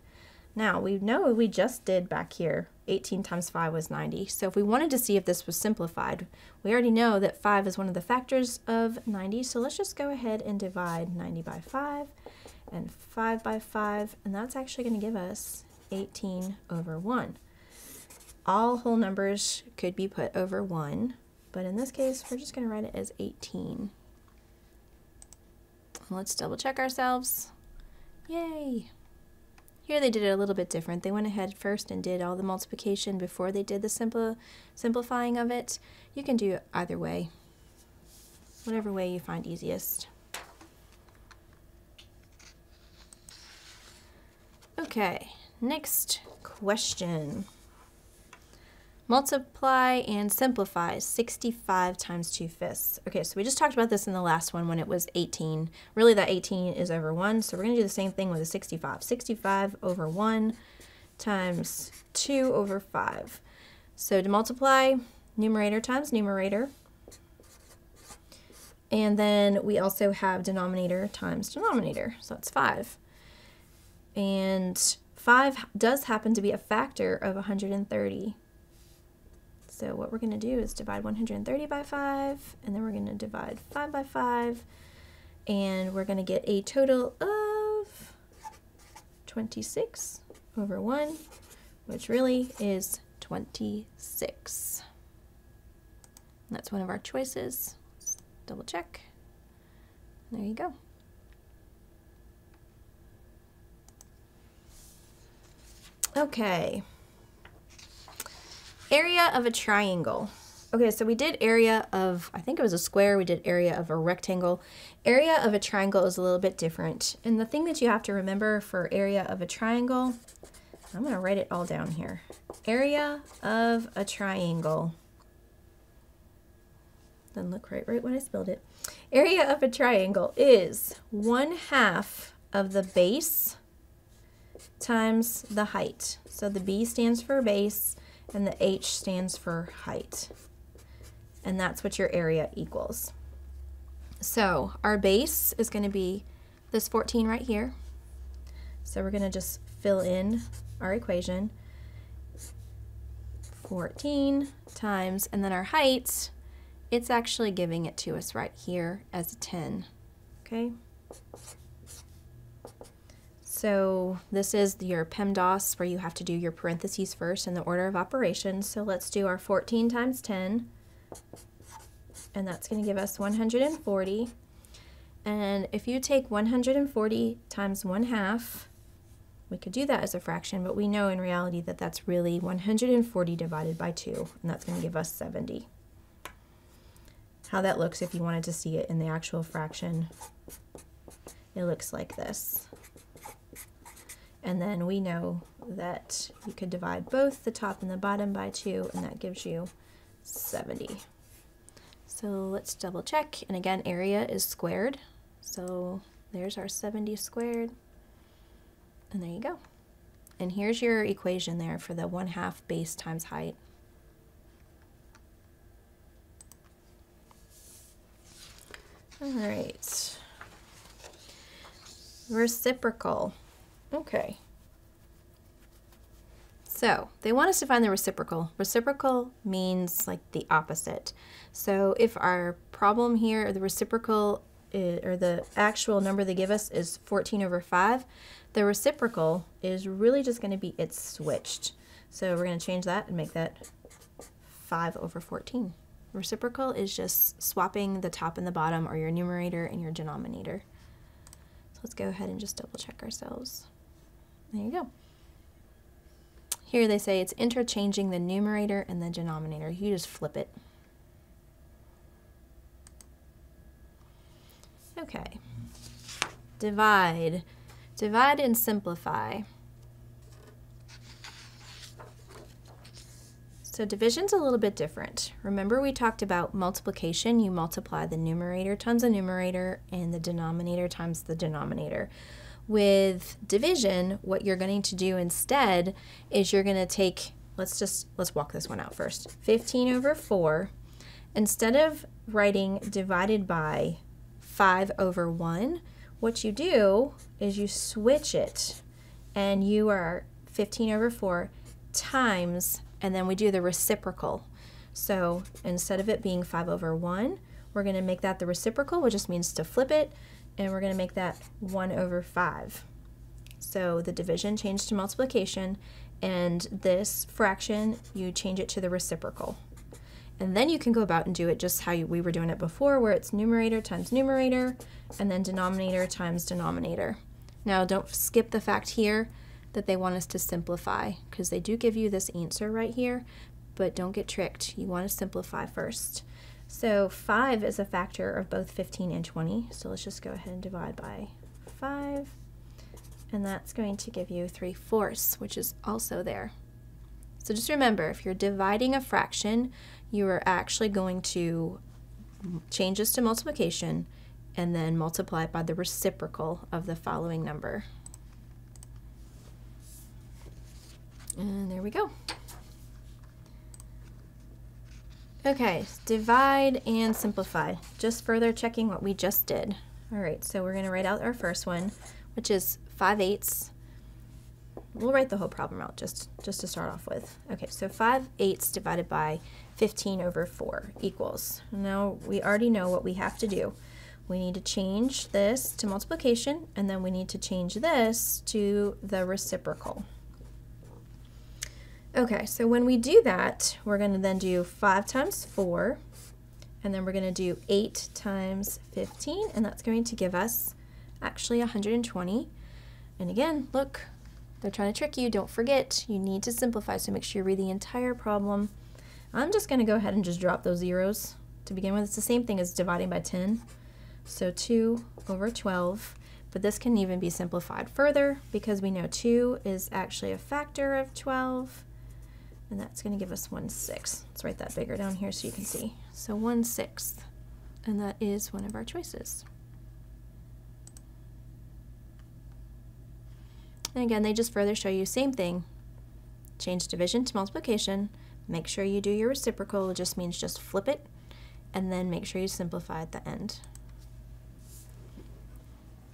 Speaker 1: Now, we know what we just did back here. 18 times 5 was 90. So if we wanted to see if this was simplified, we already know that 5 is one of the factors of 90. So let's just go ahead and divide 90 by 5 and 5 by 5. And that's actually going to give us 18 over 1. All whole numbers could be put over 1. But in this case, we're just going to write it as 18. Let's double check ourselves. Yay! Here they did it a little bit different. They went ahead first and did all the multiplication before they did the simplifying of it. You can do it either way, whatever way you find easiest. Okay, next question. Multiply and simplify 65 times 2/5. Okay, so we just talked about this in the last one when it was 18. Really, that 18 is over 1, so we're going to do the same thing with a 65. 65 over 1 times 2 over 5. So to multiply, numerator times numerator. And then we also have denominator times denominator, so it's 5. And 5 does happen to be a factor of 130. So what we're going to do is divide 130 by 5, and then we're going to divide 5 by 5, and we're going to get a total of 26 over 1, which really is 26. And that's one of our choices. Let's double check. There you go. Okay. Area of a triangle. Okay, so we did area of, I think it was a square, we did area of a rectangle. Area of a triangle is a little bit different. And the thing that you have to remember for area of a triangle, I'm going to write it all down here. Area of a triangle. Doesn't look right when I spelled it. Area of a triangle is 1/2 of the base times the height. So the B stands for base, and the H stands for height. And that's what your area equals. So our base is going to be this 14 right here. So we're going to just fill in our equation. 14 times, and then our height, it's actually giving it to us right here as a 10. Okay? So this is your PEMDAS, where you have to do your parentheses first in the order of operations. So let's do our 14 times 10, and that's going to give us 140. And if you take 140 times 1/2, we could do that as a fraction, but we know in reality that that's really 140 divided by 2, and that's going to give us 70. How that looks, if you wanted to see it in the actual fraction, it looks like this. And then we know that you could divide both the top and the bottom by 2, and that gives you 70. So let's double check. And again, area is squared. So there's our 70 squared. And there you go. And here's your equation there for the 1/2 base times height. All right. Reciprocal. Okay. So they want us to find the reciprocal. Reciprocal means like the opposite. So if our problem here, the reciprocal or the actual number they give us is 14 over 5, the reciprocal is really just going to be it's switched. So we're going to change that and make that 5 over 14. Reciprocal is just swapping the top and the bottom, or your numerator and your denominator. So let's go ahead and just double check ourselves. There you go. Here they say it's interchanging the numerator and the denominator. You just flip it. Okay. Divide. Divide and simplify. So division's a little bit different. Remember we talked about multiplication. You multiply the numerator times the numerator and the denominator times the denominator. With division, what you're going to do instead is you're going to take, let's walk this one out first. 15 over 4. Instead of writing divided by 5 over 1, what you do is you switch it, and you are 15 over 4 times, and then we do the reciprocal. So instead of it being 5 over 1, we're going to make that the reciprocal, which just means to flip it, and we're going to make that 1 over 5. So the division changed to multiplication, and this fraction, you change it to the reciprocal. And then you can go about and do it just how we were doing it before, where it's numerator times numerator, and then denominator times denominator. Now don't skip the fact here that they want us to simplify, because they do give you this answer right here, but don't get tricked. You want to simplify first. So 5 is a factor of both 15 and 20, so let's just go ahead and divide by 5, and that's going to give you 3/4, which is also there. So just remember, if you're dividing a fraction, you are actually going to change this to multiplication and then multiply it by the reciprocal of the following number. And there we go. Okay, divide and simplify. Just further checking what we just did. All right, so we're going to write out our first one, which is 5/8. We'll write the whole problem out just to start off with. Okay, so 5/8 divided by 15 over 4 equals. Now we already know what we have to do. We need to change this to multiplication, and then we need to change this to the reciprocal. Okay, so when we do that, we're going to then do 5 times 4, and then we're going to do 8 times 15, and that's going to give us actually 120. And again, look, they're trying to trick you. Don't forget, you need to simplify, so make sure you read the entire problem. I'm just going to go ahead and just drop those zeros to begin with. It's the same thing as dividing by 10. So 2 over 12, but this can even be simplified further because we know 2 is actually a factor of 12, and that's going to give us 1/6. Let's write that bigger down here so you can see. So 1/6, and that is one of our choices. And again, they just further show you same thing. Change division to multiplication. Make sure you do your reciprocal. It just means just flip it, and then make sure you simplify at the end.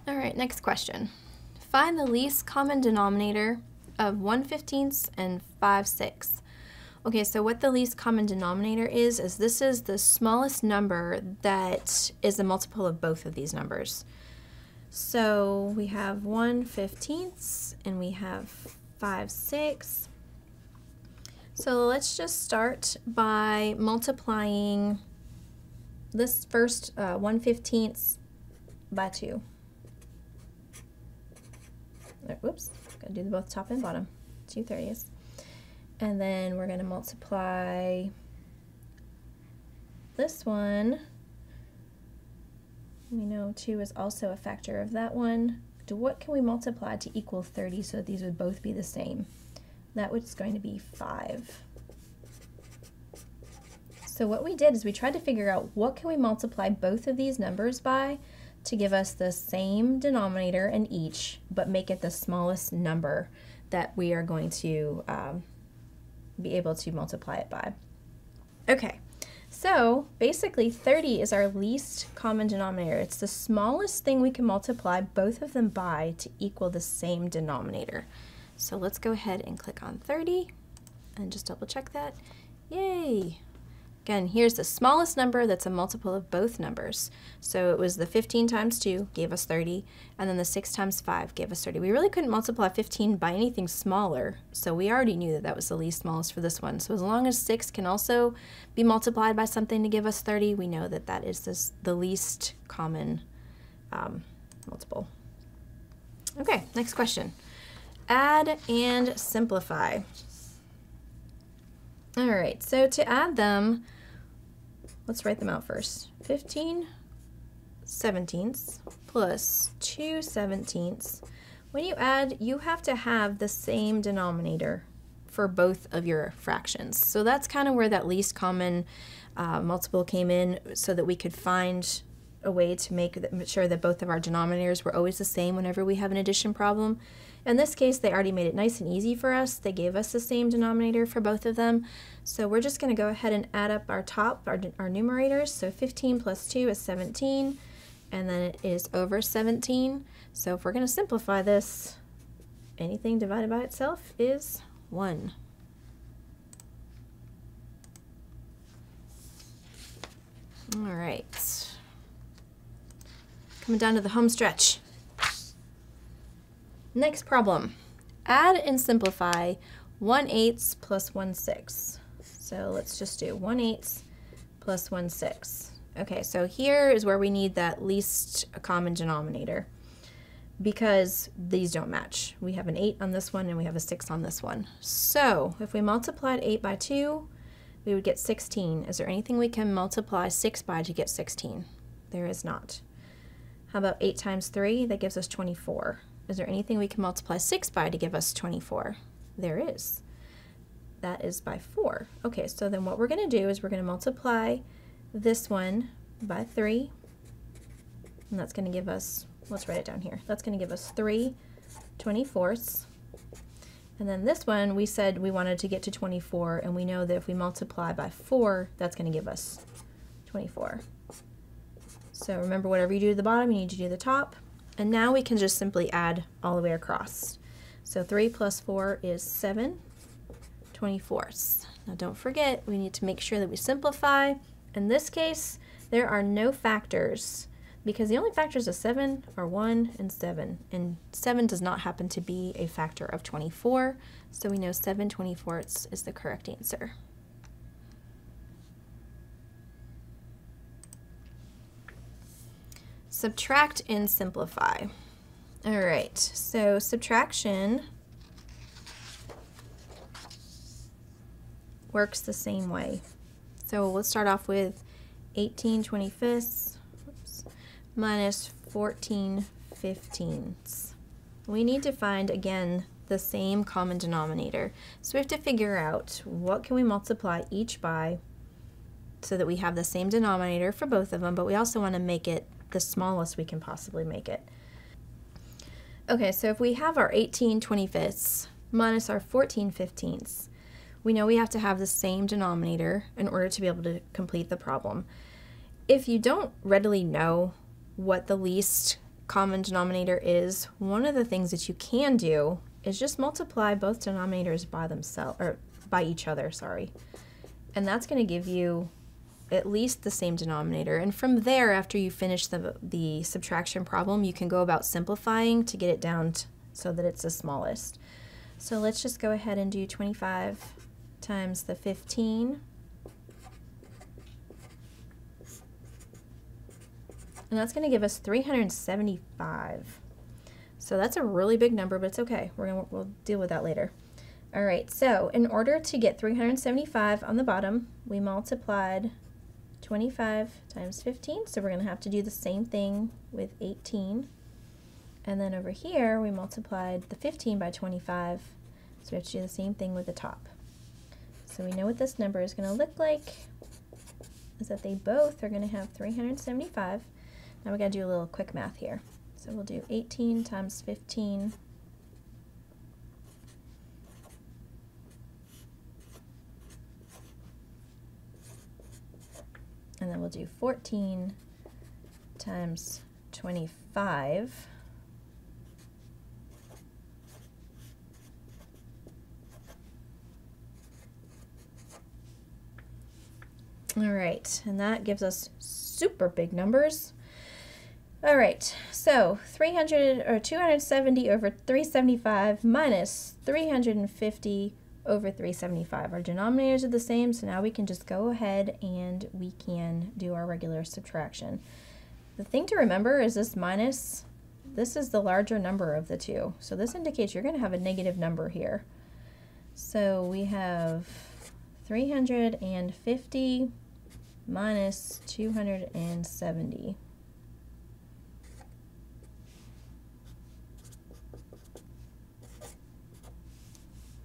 Speaker 1: All right, next question. Find the least common denominator of 1/15 and 5/6. Okay, so what the least common denominator is this is the smallest number that is a multiple of both of these numbers. So we have 1/15 and we have 5/6. So let's just start by multiplying this first 1/15 by 2. Whoops, gotta do both top and bottom, 2/30. And then we're gonna multiply this one. We know 2 is also a factor of that one. What can we multiply to equal 30 so that these would both be the same? That was going to be 5. So what we did is we tried to figure out what can we multiply both of these numbers by to give us the same denominator in each, but make it the smallest number that we are going to be able to multiply it by. Okay, so basically 30 is our least common denominator. It's the smallest thing we can multiply both of them by to equal the same denominator. So let's go ahead and click on 30 and just double check that. Yay! Again, here's the smallest number that's a multiple of both numbers. So it was the 15 times 2 gave us 30, and then the 6 times 5 gave us 30. We really couldn't multiply 15 by anything smaller, so we already knew that that was the least smallest for this one. So as long as 6 can also be multiplied by something to give us 30, we know that that is the least common multiple. Okay, next question. Add and simplify. All right, so to add them, let's write them out first. 15/17 plus 2/17. When you add, you have to have the same denominator for both of your fractions. So that's kind of where that least common multiple came in, so that we could find a way to make sure that both of our denominators were always the same whenever we have an addition problem. In this case, they already made it nice and easy for us. They gave us the same denominator for both of them. So we're just going to go ahead and add up our numerators. So 15 plus 2 is 17, and then it is over 17. So if we're going to simplify this, anything divided by itself is 1. All right. Coming down to the home stretch. Next problem. Add and simplify 1/8 plus 1/6. So let's just do 1/8 plus 1/6. Okay, so here is where we need that least common denominator, because these don't match. We have an 8 on this one and we have a 6 on this one. So if we multiplied 8 by 2, we would get 16. Is there anything we can multiply 6 by to get 16? There is not. How about 8 times 3? That gives us 24. Is there anything we can multiply 6 by to give us 24? There is. That is by 4. Okay, so then what we're going to do is we're going to multiply this one by 3, and that's going to give us, let's write it down here, that's going to give us 3 24ths. And then this one, we said we wanted to get to 24, and we know that if we multiply by 4, that's going to give us 24. So remember, whatever you do to the bottom, you need to do the top. And now we can just simply add all the way across. So 3 plus 4 is 7 24ths. Now don't forget, we need to make sure that we simplify. In this case, there are no factors, because the only factors of 7 are 1 and 7. And 7 does not happen to be a factor of 24, so we know 7 24ths is the correct answer. Subtract and simplify. All right, so subtraction works the same way. So let's start off with 18 25ths minus 14 15ths. We need to find, again, the same common denominator. So we have to figure out what can we multiply each by so that we have the same denominator for both of them, but we also want to make it the smallest we can possibly make it. Okay, so if we have our 18 25ths minus our 14 15ths, we know we have to have the same denominator in order to be able to complete the problem. If you don't readily know what the least common denominator is, one of the things that you can do is just multiply both denominators by themselves, or by each other, sorry. And that's going to give you at least the same denominator. And from there, after you finish the subtraction problem, you can go about simplifying to get it down so that it's the smallest. So let's just go ahead and do 25 times the 15. And that's going to give us 375. So that's a really big number, but it's okay. We'll deal with that later. All right, so in order to get 375 on the bottom, we multiplied 25 times 15, so we're going to have to do the same thing with 18. And then over here, we multiplied the 15 by 25, so we have to do the same thing with the top. So we know what this number is going to look like, is that they both are going to have 375. Now we got to do a little quick math here. So we'll do 18 times 15 and then we'll do 14 times 25. All right, and that gives us super big numbers. All right, so 270 over 375 minus 350 over 375. Our denominators are the same, so now we can just go ahead and we can do our regular subtraction. The thing to remember is this minus, this is the larger number of the two. So this indicates you're going to have a negative number here. So we have 350 minus 270.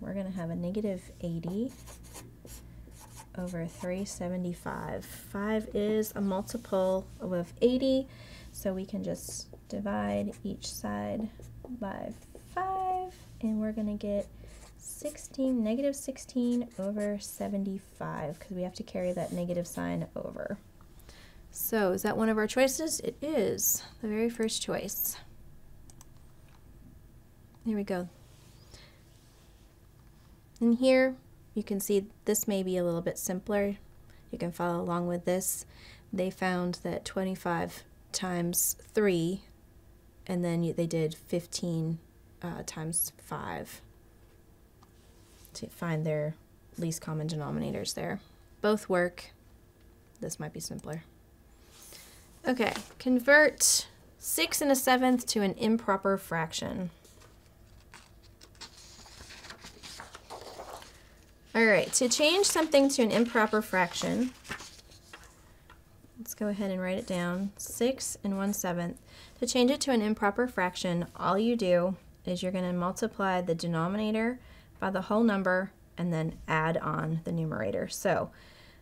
Speaker 1: we're going to have a negative 80 over 375. 5 is a multiple of 80, so we can just divide each side by 5, and we're going to get negative 16 over 75, because we have to carry that negative sign over. So is that one of our choices? It is the very first choice. There we go. And here you can see this may be a little bit simpler. You can follow along with this. They found that 25 times 3, and then they did 15 times 5 to find their least common denominators there. Both work. This might be simpler. Okay, convert 6 1/7 to an improper fraction. All right, to change something to an improper fraction, let's go ahead and write it down. 6 1/7. To change it to an improper fraction, all you do is you're going to multiply the denominator by the whole number and then add on the numerator. So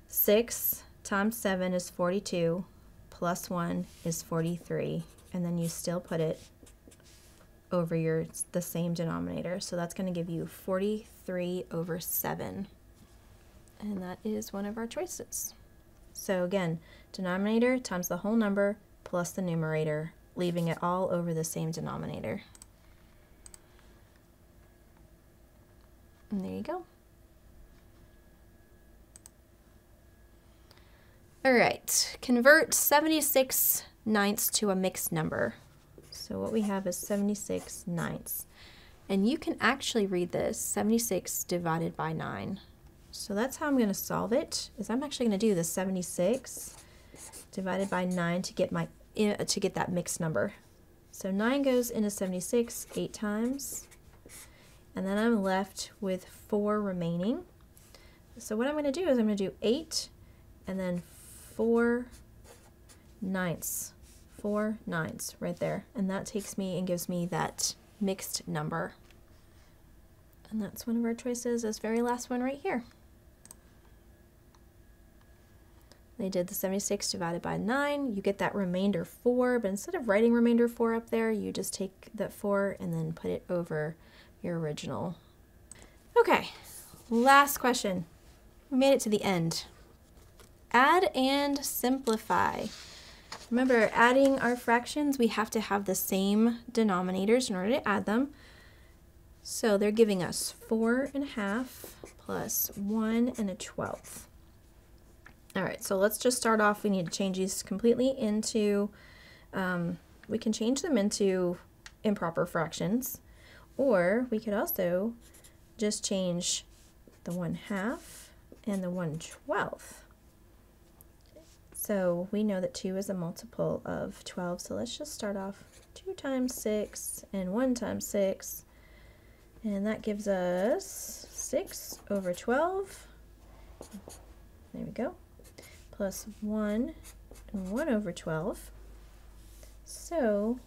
Speaker 1: 6 times 7 is 42, plus 1 is 43, and then you still put it over the same denominator. So that's going to give you 43 over 7. And that is one of our choices. So again, denominator times the whole number plus the numerator, leaving it all over the same denominator. And there you go. All right, convert 76/9 to a mixed number. So what we have is 76/9. And you can actually read this 76 divided by 9. So that's how I'm going to solve it. Is I'm actually going to do the 76 divided by 9 to get that mixed number. So 9 goes into 76 8 times, and then I'm left with 4 remaining. So what I'm going to do is I'm going to do 8 and then 4 9ths. 4 9ths right there, and that takes me and gives me that mixed number. And that's one of our choices, this very last one right here. They did the 76 divided by 9. You get that remainder 4, but instead of writing remainder 4 up there, you just take that 4 and then put it over your original. Okay, last question. We made it to the end. Add and simplify. Remember, adding our fractions, we have to have the same denominators in order to add them. So they're giving us 4 1/2 plus 1 1/12. All right, so let's just start off. We need to change these completely into, we can change them into improper fractions, or we could also just change the 1/2 and the 1/12. So we know that 2 is a multiple of 12, so let's just start off 2 times 6 and 1 times 6, and that gives us 6 over 12, there we go, plus 1 and 1 over 12, so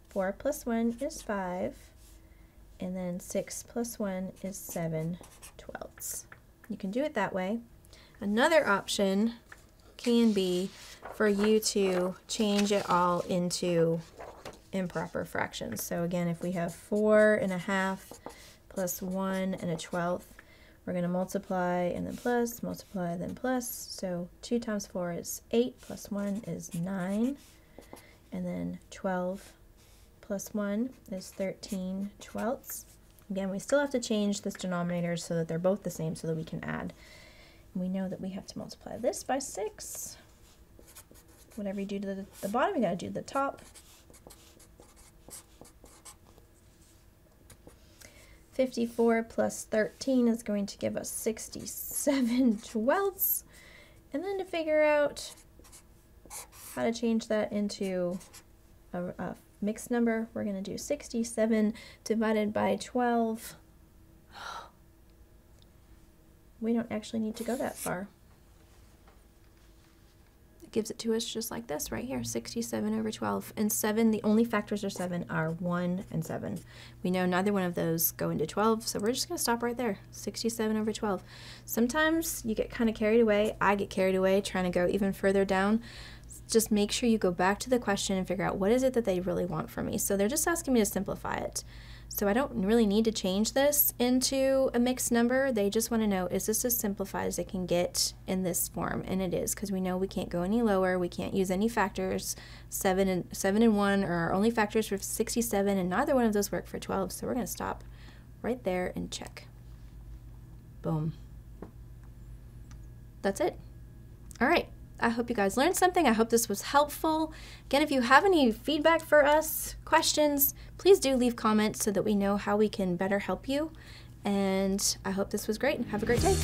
Speaker 1: 4 plus 1 is 5, and then 6 plus 1 is 7/12. You can do it that way. Another option can be for you to change it all into improper fractions. So again, if we have 4 1/2 plus 1 1/12, we're going to multiply and then plus, multiply then plus. So 2 times 4 is 8, plus 1 is 9, and then 12 plus 1 is 13/12. Again, we still have to change this denominator so that they're both the same so that we can add. We know that we have to multiply this by 6. Whatever you do to the bottom, you got to do the top. 54 plus 13 is going to give us 67/12. And then to figure out how to change that into a mixed number, we're going to do 67 divided by 12. We don't actually need to go that far. gives it to us just like this right here, 67 over 12. And 7, the only factors are 7 are 1 and 7. We know neither one of those go into 12, so we're just going to stop right there, 67 over 12. Sometimes you get kind of carried away. I get carried away trying to go even further down. Just make sure you go back to the question and figure out what is it that they really want from me. So they're just asking me to simplify it. So I don't really need to change this into a mixed number. They just want to know, is this as simplified as it can get in this form? And it is, because we know we can't go any lower. We can't use any factors. 7 and 1 are our only factors for 67, and neither one of those work for 12. So we're going to stop right there and check. Boom. That's it. All right. I hope you guys learned something. I hope this was helpful. Again, if you have any feedback for us, questions, please do leave comments so that we know how we can better help you. And I hope this was great. Have a great day.